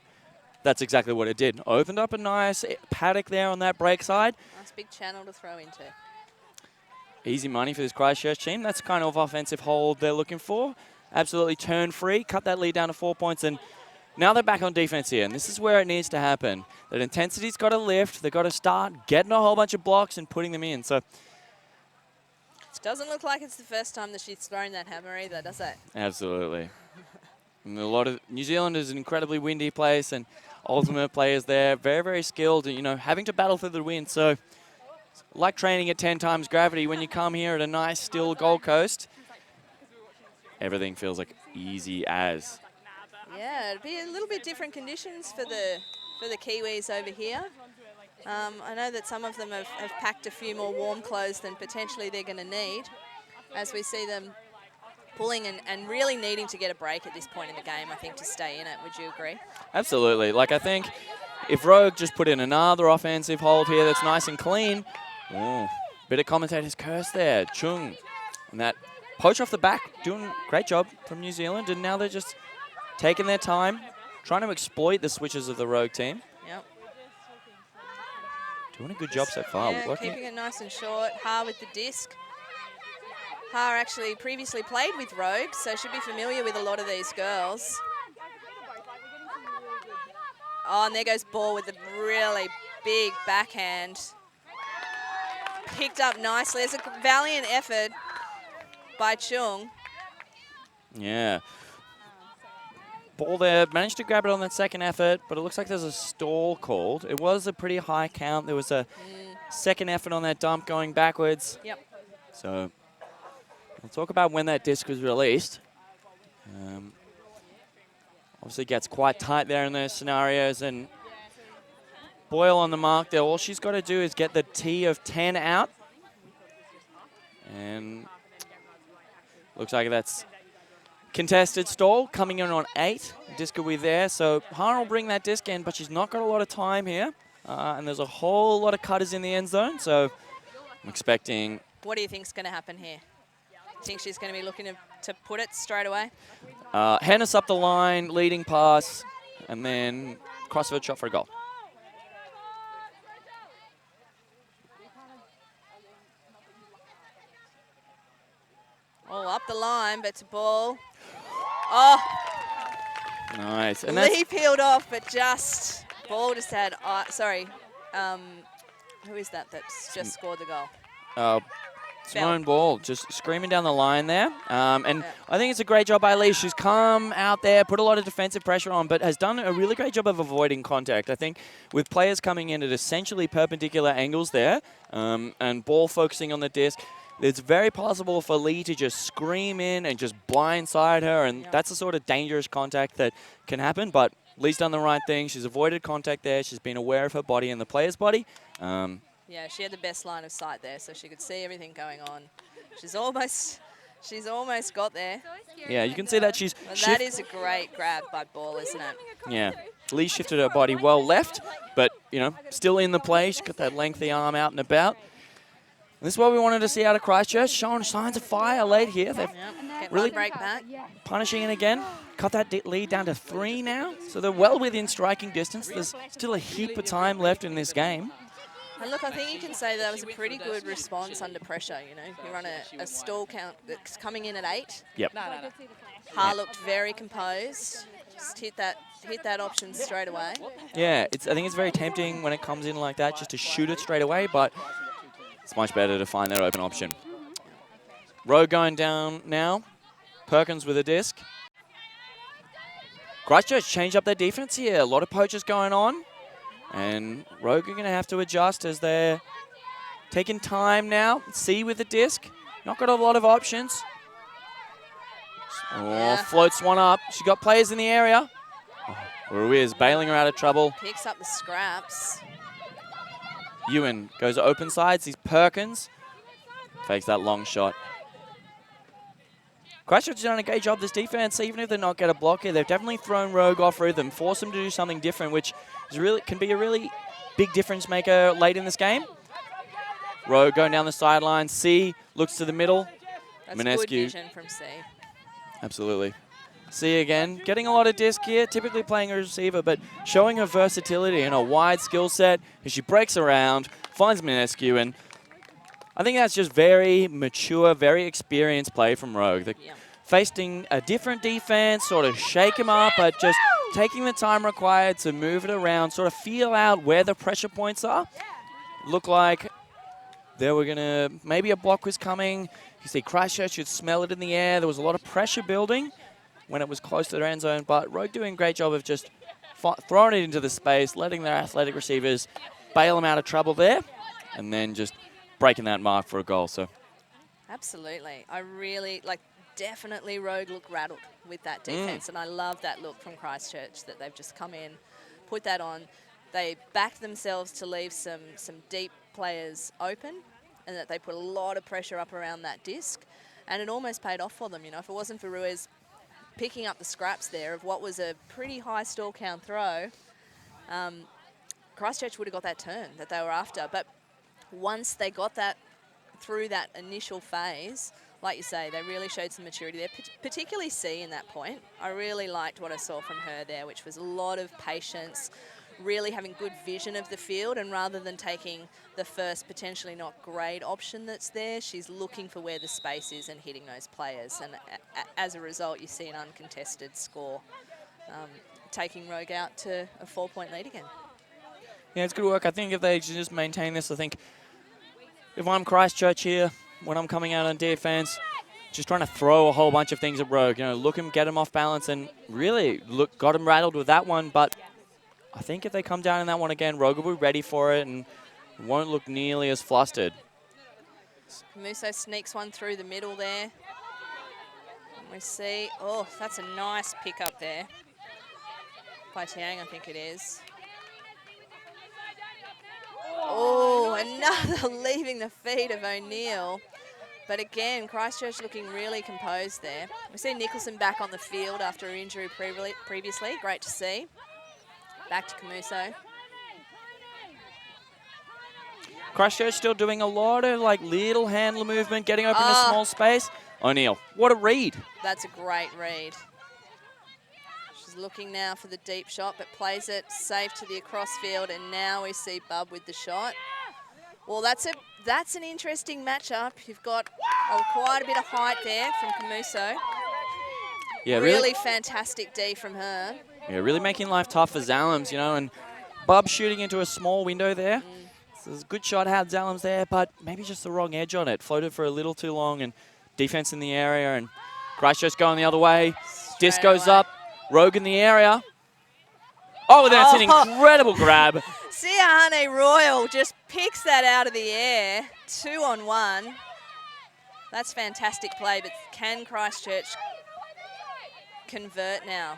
that's exactly what it did. Opened up a nice paddock there on that break side. Nice big channel to throw into. Easy money for this Christchurch team. That's the kind of offensive hold they're looking for. Absolutely turn free, cut that lead down to 4 points, and now they're back on defense here, and this is where it needs to happen. That intensity's got to lift. They've got to start getting a whole bunch of blocks and putting them in. So It doesn't look like it's the first time that she's thrown that hammer either, does it? absolutely. And a lot of New Zealand is an incredibly windy place, and ultimate players there, very, very skilled, and, you know, having to battle through the wind. So like training at 10 times gravity, when you come here at a nice, still Gold Coast, everything feels like easy as. Yeah, it'd be a little bit different conditions for the Kiwis over here. I know that some of them have packed a few more warm clothes than potentially they're going to need, as we see them pulling and really needing to get a break at this point in the game, I think, to stay in it. Would you agree? Absolutely. Like, I think if Rogue just put in another offensive hold here that's nice and clean, bit of commentator's curse there. Chung. And that poach off the back, doing a great job from New Zealand, and now they're just taking their time, trying to exploit the switches of the Rogue team. Yep. Doing a good job so far. Yeah, keeping it nice and short. Ha with the disc. Ha actually previously played with Rogue, so should be familiar with a lot of these girls. Oh, and there goes Ball with a really big backhand. Picked up nicely. It's a valiant effort by Chung. Yeah. Ball there, managed to grab it on that second effort, but it looks like there's a stall called. It was a pretty high count. There was a second effort on that dump going backwards. Yep. So we'll talk about when that disc was released. Obviously gets quite tight there in those scenarios, and Boyle on the mark there. All she's got to do is get the T of 10 out. And looks like that's contested stall coming in on 8. Disc will be there. So Han will bring that disc in, but she's not got a lot of time here. And there's a whole lot of cutters in the end zone. So I'm expecting... What do you think's going to happen here? Think she's going to be looking to put it straight away? Hennis up the line, leading pass, and then crossfield shot for a goal. Oh, up the line, but to Ball. Oh, nice. And Lee peeled off, but just Ball just had. Who is that's just scored the goal? Simone Ball just screaming down the line there. And I think it's a great job by Lee. She's come out there, put a lot of defensive pressure on, but has done a really great job of avoiding contact. I think with players coming in at essentially perpendicular angles there, and Ball focusing on the disc, it's very possible for Lee to just scream in and just blindside her, and that's the sort of dangerous contact that can happen. But Lee's done the right thing. She's avoided contact there. She's been aware of her body and the player's body. Yeah, she had the best line of sight there, so she could see everything going on. She's almost got there. Yeah, you can see that she's... Well, that is a great grab by Ball, isn't it? Yeah. Lee shifted her body well left, but, you know, still in the play. She's got that lengthy arm out and about. And this is what we wanted to see out of Christchurch, showing signs of fire late here. They've really break back. Punishing it again. Cut that lead down to 3 now. So they're well within striking distance. There's still a heap of time left in this game. And look, I think you can say that was a pretty good response under pressure. You know, you're on a stall count that's coming in at 8. Yep. Ha looked very composed. Just hit that option straight away. Yeah, I think it's very tempting when it comes in like that just to shoot it straight away, but it's much better to find that open option. Rowe going down now. Perkins with a disc. Christchurch changed up their defense here. A lot of poachers going on. And Rogue are going to have to adjust as they're taking time now. C with the disc. Not got a lot of options. Oh, floats one up. She got players in the area. Oh, Ruiz bailing her out of trouble. Picks up the scraps. Ewan goes open side, sees Perkins. Fakes that long shot. Christchurch has done a great job this defense, even if they're not get a block here. They've definitely thrown Rogue off rhythm, forced them to do something different, which is can be a really big difference maker late in this game. Rogue going down the sideline. C looks to the middle. That's Minescu. good vision from C. Absolutely. C again, getting a lot of disc here, typically playing a receiver, but showing her versatility and a wide skill set as she breaks around, finds Minescu, and I think that's just very mature, very experienced play from Rogue. Facing a different defense, sort of shake him up, but just taking the time required to move it around, sort of feel out where the pressure points are. Look like they were going to, maybe a block was coming. You see Christchurch could smell it in the air. There was a lot of pressure building when it was close to their end zone, but Rogue doing a great job of just throwing it into the space, letting their athletic receivers bail them out of trouble there, and then just breaking that mark for a goal. So, absolutely. I really, definitely Rogue looked rattled with that defense, and I love that look from Christchurch that they've just come in, put that on. They backed themselves to leave some deep players open, and that they put a lot of pressure up around that disc, and it almost paid off for them. You know, if it wasn't for Ruiz picking up the scraps there of what was a pretty high stall count throw, Christchurch would have got that turn that they were after. But once they got that through that initial phase, like you say, they really showed some maturity there, particularly C in that point. I really liked what I saw from her there, which was a lot of patience, really having good vision of the field, and rather than taking the first potentially not great option that's there, she's looking for where the space is and hitting those players. And as a result, you see an uncontested score, taking Rogue out to a 4-point lead again. yeah, it's good work. I think if they just maintain this, I think if I'm Christchurch here, when I'm coming out on defense, just trying to throw a whole bunch of things at Rogue, you know, look him, get him off balance, and really got him rattled with that one. But I think if they come down in that one again, Rogue will be ready for it and won't look nearly as flustered. Musso sneaks one through the middle there. And we see, oh, that's a nice pick up there by Tiang, I think it is. Oh, another leaving the feet of O'Neill. But again, Christchurch looking really composed there. We see Nicholson back on the field after an injury previously. Great to see. Back to Camuso. Christchurch still doing a lot of little handle movement, getting open a small space. O'Neill, what a read. That's a great read. She's looking now for the deep shot, but plays it safe to the across field, and now we see Bub with the shot. Well, that's an interesting matchup. You've got quite a bit of height there from Camuso. Yeah, really fantastic D from her. Yeah, really making life tough for Zalams, you know, and Bub shooting into a small window there. So it's a good shot, had Zalams there, but maybe just the wrong edge on it. Floated for a little too long, and defense in the area, and Christchurch going the other way. Disc goes up, Rogue in the area. Oh, that's an incredible grab. Siahane Royal just picks that out of the air. 2-on-1. That's fantastic play, but can Christchurch convert now?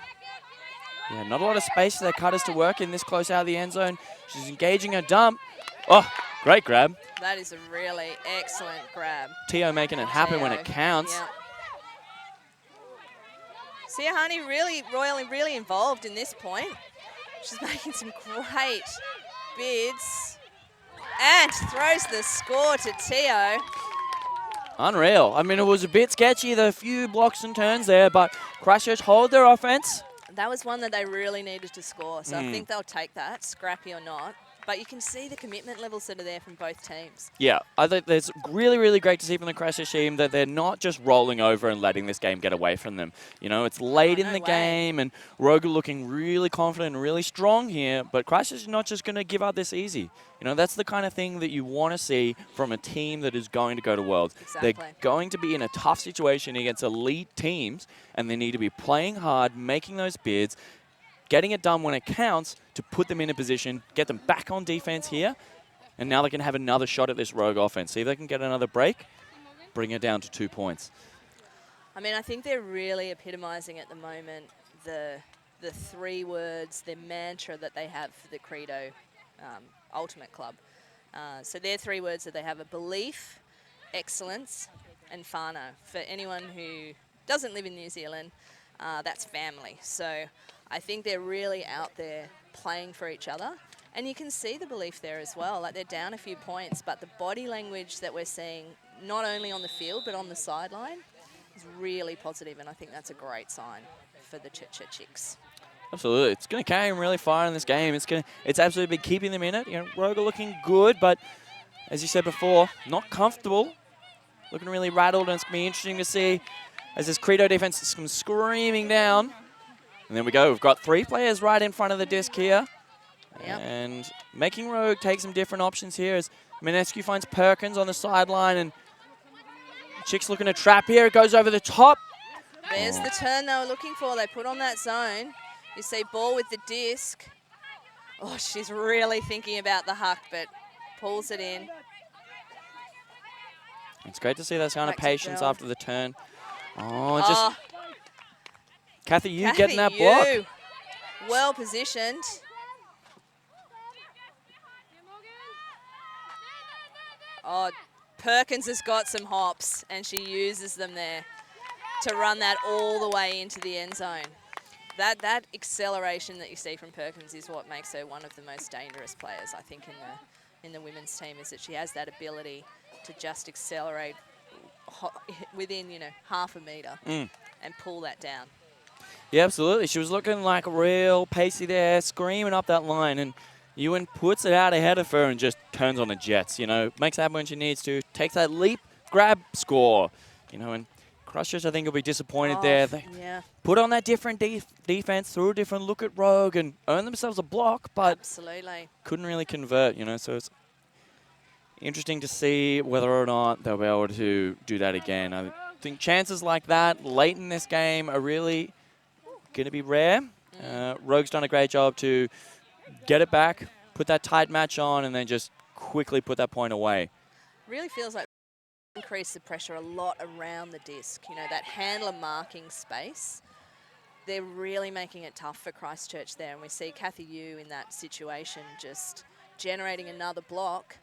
Yeah, not a lot of space for their cutters to work in this close out of the end zone. She's engaging a dump. Oh, great grab. That is a really excellent grab. Tio making it happen when it counts. Yep. Siahane really involved in this point. She's making some great bids and throws the score to Tio. Unreal. I mean, it was a bit sketchy, the few blocks and turns there, but Christchurch hold their offense. That was one that they really needed to score, so I think they'll take that, scrappy or not. But you can see the commitment levels that are there from both teams. Yeah, I think it's really, really great to see from the Christchurch team that they're not just rolling over and letting this game get away from them. You know, it's late in the game, and Rogue looking really confident and really strong here, but Christchurch is not just going to give up this easy. You know, that's the kind of thing that you want to see from a team that is going to go to Worlds. Exactly. They're going to be in a tough situation against elite teams, and they need to be playing hard, making those bids, getting it done when it counts to put them in a position, get them back on defense here, and now they can have another shot at this Rogue offense. See if they can get another break, bring it down to 2 points. I mean, I think they're really epitomising at the moment the 3 words, the mantra that they have for the Credo Ultimate Club. So their 3 words that they have are belief, excellence, and whānau. For anyone who doesn't live in New Zealand, that's family. So I think they're really out there playing for each other. And you can see the belief there as well. Like, they're down a few points, but the body language that we're seeing, not only on the field, but on the sideline, is really positive, and I think that's a great sign for the ChCh Chicks. Absolutely. It's going to carry them really far in this game. It's absolutely been keeping them in it. You know, Rogue are looking good, but as you said before, not comfortable. Looking really rattled, and it's going to be interesting to see as this Credo defense comes screaming down. And there we go. We've got 3 players right in front of the disc here. Yep. And making Rogue take some different options here as Minescu finds Perkins on the sideline, and Chicks looking to trap here. It goes over the top. There's the turn they were looking for. They put on that zone. You see ball with the disc. Oh, she's really thinking about the huck, but pulls it in. It's great to see that kind of Back to patience Bell. after the turn. Oh, just Kathy, you getting that Kathy block. Yu, well positioned. Oh, Perkins has got some hops, and she uses them there to run that all the way into the end zone. That acceleration that you see from Perkins is what makes her one of the most dangerous players, I think, in the women's team, is that she has that ability to just accelerate within, you know, half a metre and pull that down. Yeah, absolutely. She was looking like real pacey there, screaming up that line, and Ewan puts it out ahead of her and just turns on the jets, you know, makes that when she needs to, takes that leap, grab, score, you know, and Christchurch, I think, will be disappointed there. They put on that different defense, threw a different look at Rogue and earned themselves a block, but absolutely couldn't really convert, you know, so it's interesting to see whether or not they'll be able to do that again. I think chances like that late in this game are really going to be rare. Rogue's done a great job to get it back, put that tight match on, and then just quickly put that point away. Really feels like increase the pressure a lot around the disc. You know, that handler marking space. They're really making it tough for Christchurch there, and we see Kathy Yu in that situation just generating another block,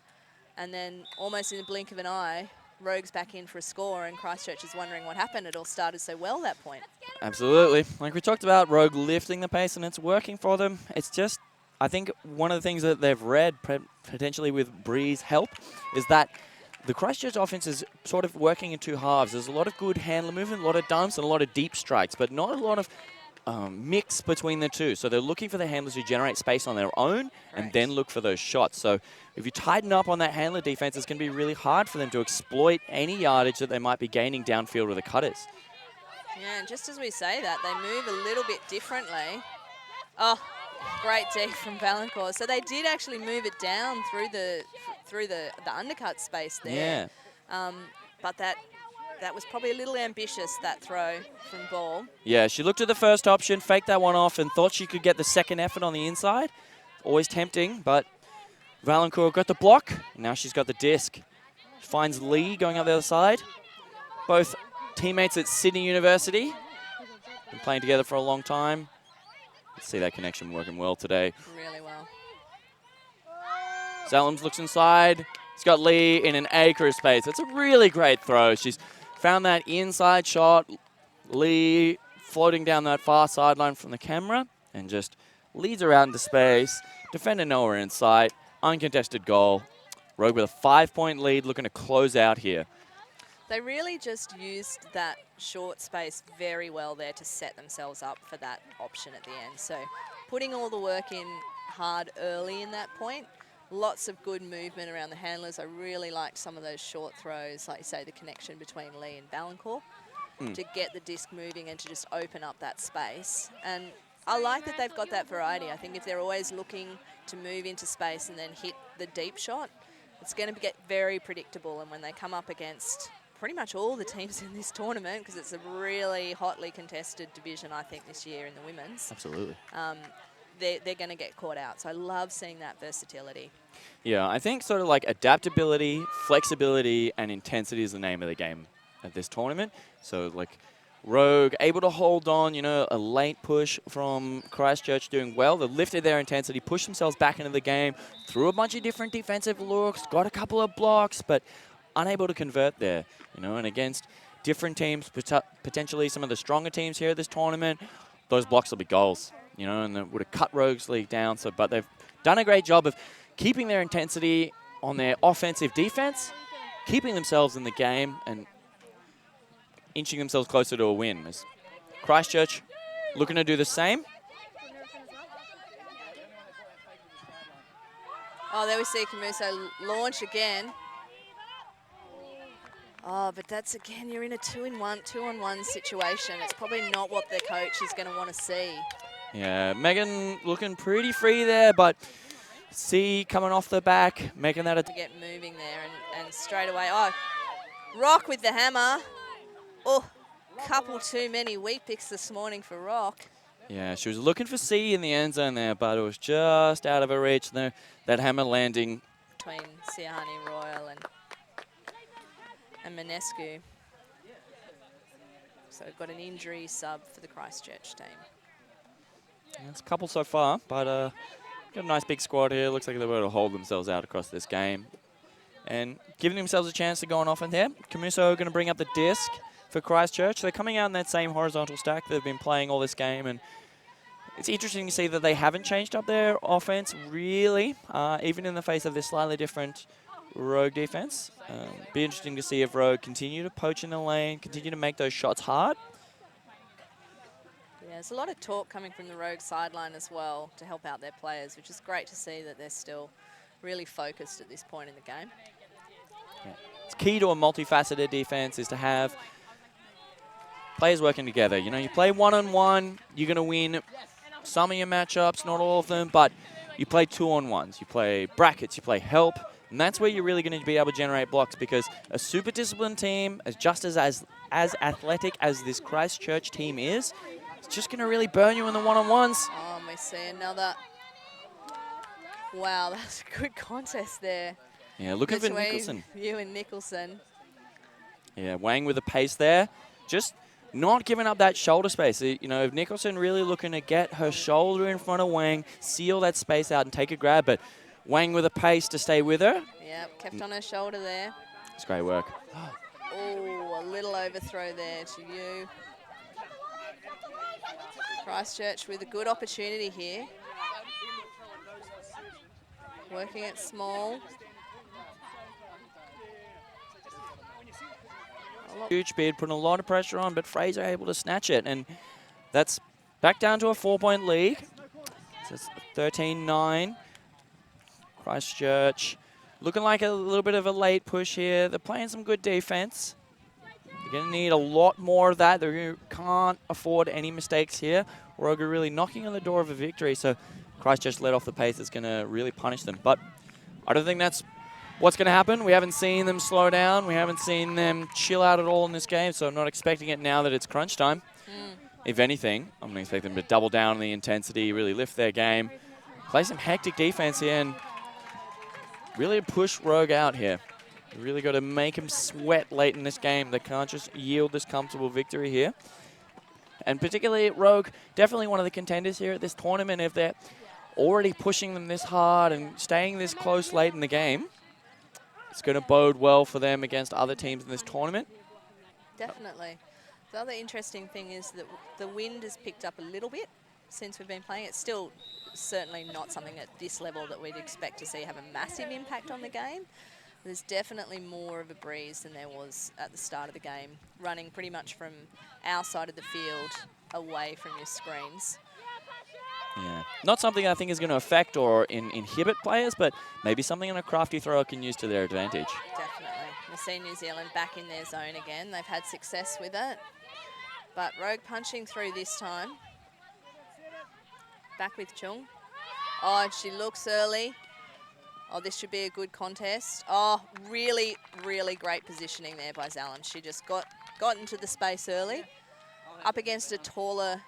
and then almost in the blink of an eye, Rogue's back in for a score, and Christchurch is wondering what happened. It all started so well that point. Absolutely. Like we talked about, Rogue lifting the pace, and it's working for them. It's just, I think one of the things that they've read, potentially with Bree's help, is that the Christchurch offense is sort of working in 2 halves. There's a lot of good handler movement, a lot of dumps, and a lot of deep strikes, but not a lot of mix between the two. So they're looking for the handlers who generate space on their own and then look for those shots. So if you tighten up on that handler defense, it's going to be really hard for them to exploit any yardage that they might be gaining downfield with the cutters. Yeah, and just as we say that, they move a little bit differently. Oh, great D from Valancourt. So they did actually move it down through the undercut space there. Yeah. But that was probably a little ambitious, that throw from Ball. Yeah, she looked at the first option, faked that one off, and thought she could get the second effort on the inside. Always tempting, but Valancourt got the block. Now she's got the disc. Finds Lee going up the other side. Both teammates at Sydney University. Been playing together for a long time. Let's see that connection working well today. Really well. Zalams looks inside. He's got Lee in an acre of space. It's a really great throw. She's found that inside shot. Lee floating down that far sideline from the camera and just leads her out into space. Defender nowhere in sight. Uncontested goal. Rogue with a 5-point lead, looking to close out here. They really just used that short space very well there to set themselves up for that option at the end. So putting all the work in hard early in that point. Lots of good movement around the handlers. I really liked some of those short throws, like you say, the connection between Lee and Valancourt to get the disc moving and to just open up that space. And I like that they've got that variety. I think if they're always looking to move into space and then hit the deep shot, it's going to get very predictable. And when they come up against pretty much all the teams in this tournament, because it's a really hotly contested division, I think, this year in the women's. Absolutely. They're going to get caught out. So I love seeing that versatility. Yeah, I think sort of like adaptability, flexibility, and intensity is the name of the game at this tournament. So like Rogue able to hold on, you know, a late push from Christchurch doing well. They lifted their intensity, pushed themselves back into the game, threw a bunch of different defensive looks, got a couple of blocks, but unable to convert there, you know, and against different teams, potentially some of the stronger teams here at this tournament, those blocks will be goals, you know, and that would have cut Rogue's league down. So, but they've done a great job of keeping their intensity on their offensive defense, keeping themselves in the game, and inching themselves closer to a win. As Christchurch looking to do the same. Oh, there we see Camuso launch again. Oh, but that's again, you're in a two-on-one situation. It's probably not what the coach is going to want to see. Yeah, Megan looking pretty free there, but C coming off the back, making that a... To get moving there and straight away. Oh, Rock with the hammer. Oh, couple too many wheat picks this morning for Rock. Yeah, she was looking for C in the end zone there, but it was just out of her reach there. That hammer landing. Between Siahani Royal and Manescu. So we've got an injury sub for the Christchurch team. Yeah, it's a couple so far, but got a nice big squad here. Looks like they're able to hold themselves out across this game. And giving themselves a chance to go on offense here. Camuso going to bring up the disc for Christchurch. They're coming out in that same horizontal stack they've been playing all this game, and it's interesting to see that they haven't changed up their offense really, even in the face of this slightly different Rogue defense. Be interesting to see if Rogue continue to poach in the lane, continue to make those shots hard. Yeah, there's a lot of talk coming from the Rogue sideline as well to help out their players, which is great to see that they're still really focused at this point in the game. Yeah. It's key to a multifaceted defense is to have players working together. You know, you play one-on-one, you're going to win some of your matchups, not all of them, but you play two-on-ones. You play brackets, you play help, and that's where you're really going to be able to generate blocks, because a super disciplined team, as athletic as this Christchurch team is, it's just going to really burn you in the one-on-ones. Oh, and we see another. Wow, that's a good contest there. Yeah, looking for Nicholson. You and Nicholson. Yeah, Wang with the pace there. Just not giving up that shoulder space. You know, if Nicholson really looking to get her shoulder in front of Wang, seal that space out and take a grab, but Wang with a pace to stay with her. Yep, kept on her shoulder there. It's great work. Oh, a little overthrow there to you. Christchurch with a good opportunity here. Working it small. Huge speed, putting a lot of pressure on, but Fraser able to snatch it. And that's back down to a 4-point lead. So it's 13-9. Christchurch looking like a little bit of a late push here. They're playing some good defense. They're going to need a lot more of that. They can't afford any mistakes here. Rogue are really knocking on the door of a victory. So Christchurch let off the pace that's going to really punish them. But I don't think that's what's going to happen. We haven't seen them slow down. We haven't seen them chill out at all in this game, so I'm not expecting it now that it's crunch time. If anything, I'm going to expect them to double down on the intensity, really lift their game, play some hectic defense here, and really push Rogue out here. You really got to make them sweat late in this game. They can't just yield this comfortable victory here. And particularly Rogue, definitely one of the contenders here at this tournament. If they're already pushing them this hard and staying this close late in the game, it's going to bode well for them against other teams in this tournament. Definitely. The other interesting thing is that the wind has picked up a little bit since we've been playing. It's still certainly not something at this level that we'd expect to see have a massive impact on the game. There's definitely more of a breeze than there was at the start of the game, running pretty much from our side of the field away from your screens. Yeah, not something I think is going to affect or inhibit players, but maybe something a crafty thrower can use to their advantage. Definitely. We see New Zealand back in their zone again. They've had success with it. But Rogue punching through this time. Back with Chung. Oh, and she looks early. Oh, this should be a good contest. Oh, really, really great positioning there by Zallen. She just got into the space early. Up against a taller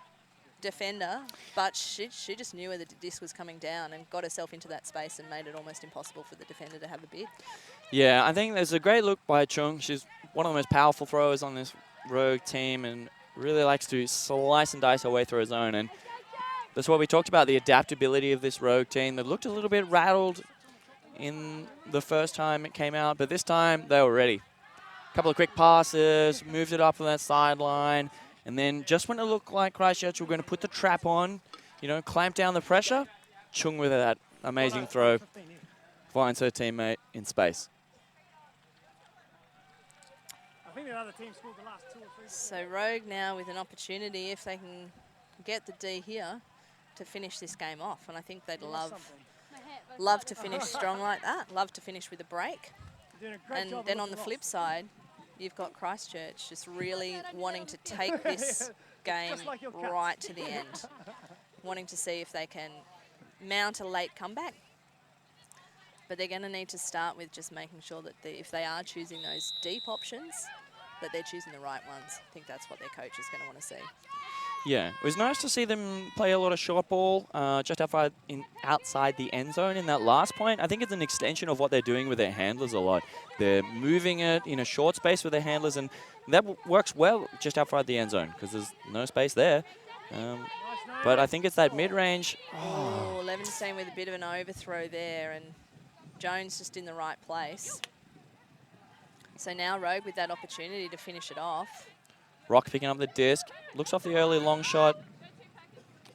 defender, but she just knew where the disc was coming down and got herself into that space and made it almost impossible for the defender to have a bid. Yeah, I think there's a great look by Chung. She's one of the most powerful throwers on this Rogue team, and really likes to slice and dice her way through a zone, and that's what we talked about, the adaptability of this Rogue team. They looked a little bit rattled in the first time it came out, but this time they were ready. A couple of quick passes, moved it up on that sideline, and then just when it looked like Christchurch were going to put the trap on, you know, clamp down the pressure, Chung with that amazing throw finds her teammate in space. I think the other team scored the last 2 or 3. So Rogue now with an opportunity, if they can get the D here, to finish this game off. And I think they'd love to finish strong like that, love to finish with a break. And then on the flip side, you've got Christchurch just really wanting to take this game right to the end, wanting to see if they can mount a late comeback. But they're going to need to start with just making sure that if they are choosing those deep options, that they're choosing the right ones. I think that's what their coach is going to want to see. Yeah, it was nice to see them play a lot of short ball just outside the end zone in that last point. I think it's an extension of what they're doing with their handlers a lot. They're moving it in a short space with their handlers, and that works well just outside the end zone because there's no space there. But I think it's that mid-range. Oh, Levinstein with a bit of an overthrow there, and Jones just in the right place. So now Rogue with that opportunity to finish it off. Rock picking up the disc, looks off the early long shot,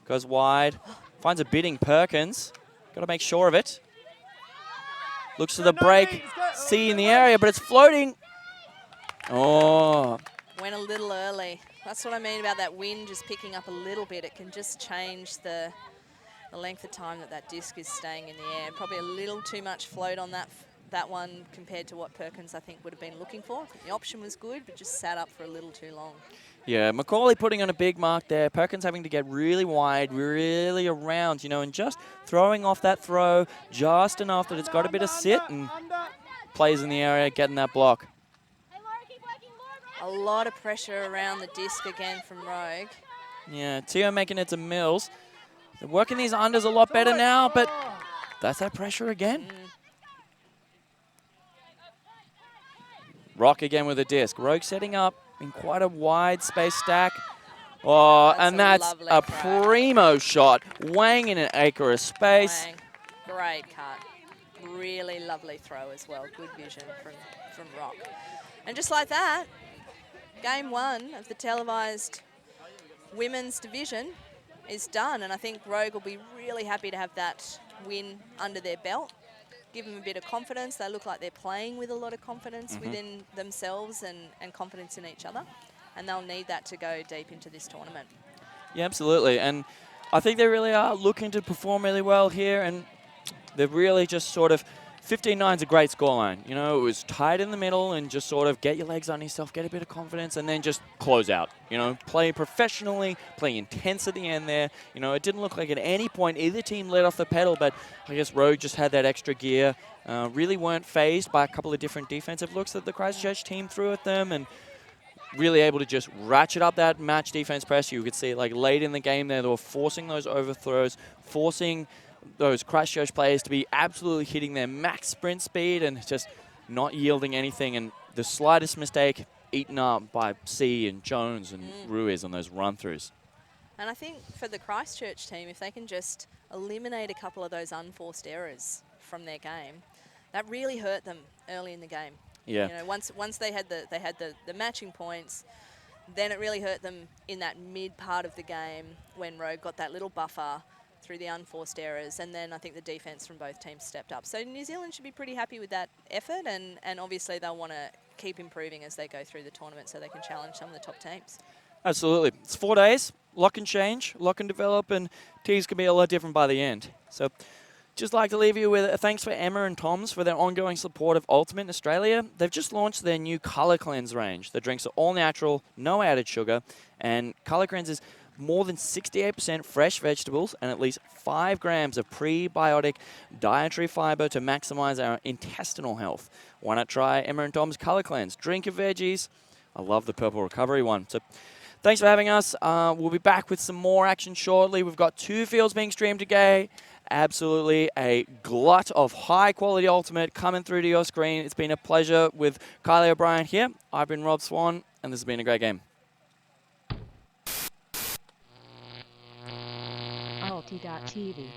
goes wide, finds a bidding Perkins. Got to make sure of it. Looks to the break, C in the area, but it's floating. Oh. Went a little early. That's what I mean about that wind just picking up a little bit. It can just change the length of time that disc is staying in the air. Probably a little too much float on that one compared to what Perkins, I think, would have been looking for. The option was good, but just sat up for a little too long. Yeah, Macaulay putting on a big mark there. Perkins having to get really wide, really around, you know, and just throwing off that throw just enough that it's got a bit of sit and plays in the area, getting that block. A lot of pressure around the disc again from Rogue. Yeah, Tio making it to Mills. They're working these unders a lot better now, but that's that pressure again. Rock again with a disc. Rogue setting up in quite a wide space stack. Oh, and that's a primo shot. Wang in an acre of space. Wang. Great cut. Really lovely throw as well. Good vision from Rock. And just like that, game 1 of the televised women's division is done. And I think Rogue will be really happy to have that win under their belt. Give them a bit of confidence. They look like they're playing with a lot of confidence within themselves and confidence in each other. And they'll need that to go deep into this tournament. Yeah, absolutely. And I think they really are looking to perform really well here. And they're really just sort of 15-9 is a great scoreline. You know, it was tight in the middle and just sort of get your legs on yourself, get a bit of confidence, and then just close out. You know, play professionally, play intense at the end there. You know, it didn't look like at any point either team let off the pedal, but I guess Rogue just had that extra gear. Really weren't phased by a couple of different defensive looks that the Christchurch team threw at them, and really able to just ratchet up that match defense press. You could see like late in the game there, they were forcing those overthrows, forcing those Christchurch players to be absolutely hitting their max sprint speed and just not yielding anything. And the slightest mistake eaten up by C and Jones and Ruiz on those run-throughs. And I think for the Christchurch team, if they can just eliminate a couple of those unforced errors from their game, that really hurt them early in the game. Yeah. You know, once they had the matching points, then it really hurt them in that mid part of the game when Rogue got that little buffer through the unforced errors, and then I think the defense from both teams stepped up. So New Zealand should be pretty happy with that effort, and obviously they'll want to keep improving as they go through the tournament so they can challenge some of the top teams. Absolutely. It's 4 days, lot can change, lot can develop, and teams can be a lot different by the end. So just like to leave you with a thanks for Emma and Tom's for their ongoing support of Ultimate in Australia. They've just launched their new Colour Cleanse range. The drinks are all natural, no added sugar, and Colour Cleanse is more than 68% fresh vegetables and at least 5 grams of prebiotic dietary fiber to maximize our intestinal health. Why not try Emma and Tom's Colour Cleanse? Drink your veggies. I love the Purple Recovery one. So thanks for having us. We'll be back with some more action shortly. We've got 2 fields being streamed today. Absolutely a glut of high-quality Ultimate coming through to your screen. It's been a pleasure with Kylie O'Brien here. I've been Rob Swan, and this has been a great game. ChCh.tv.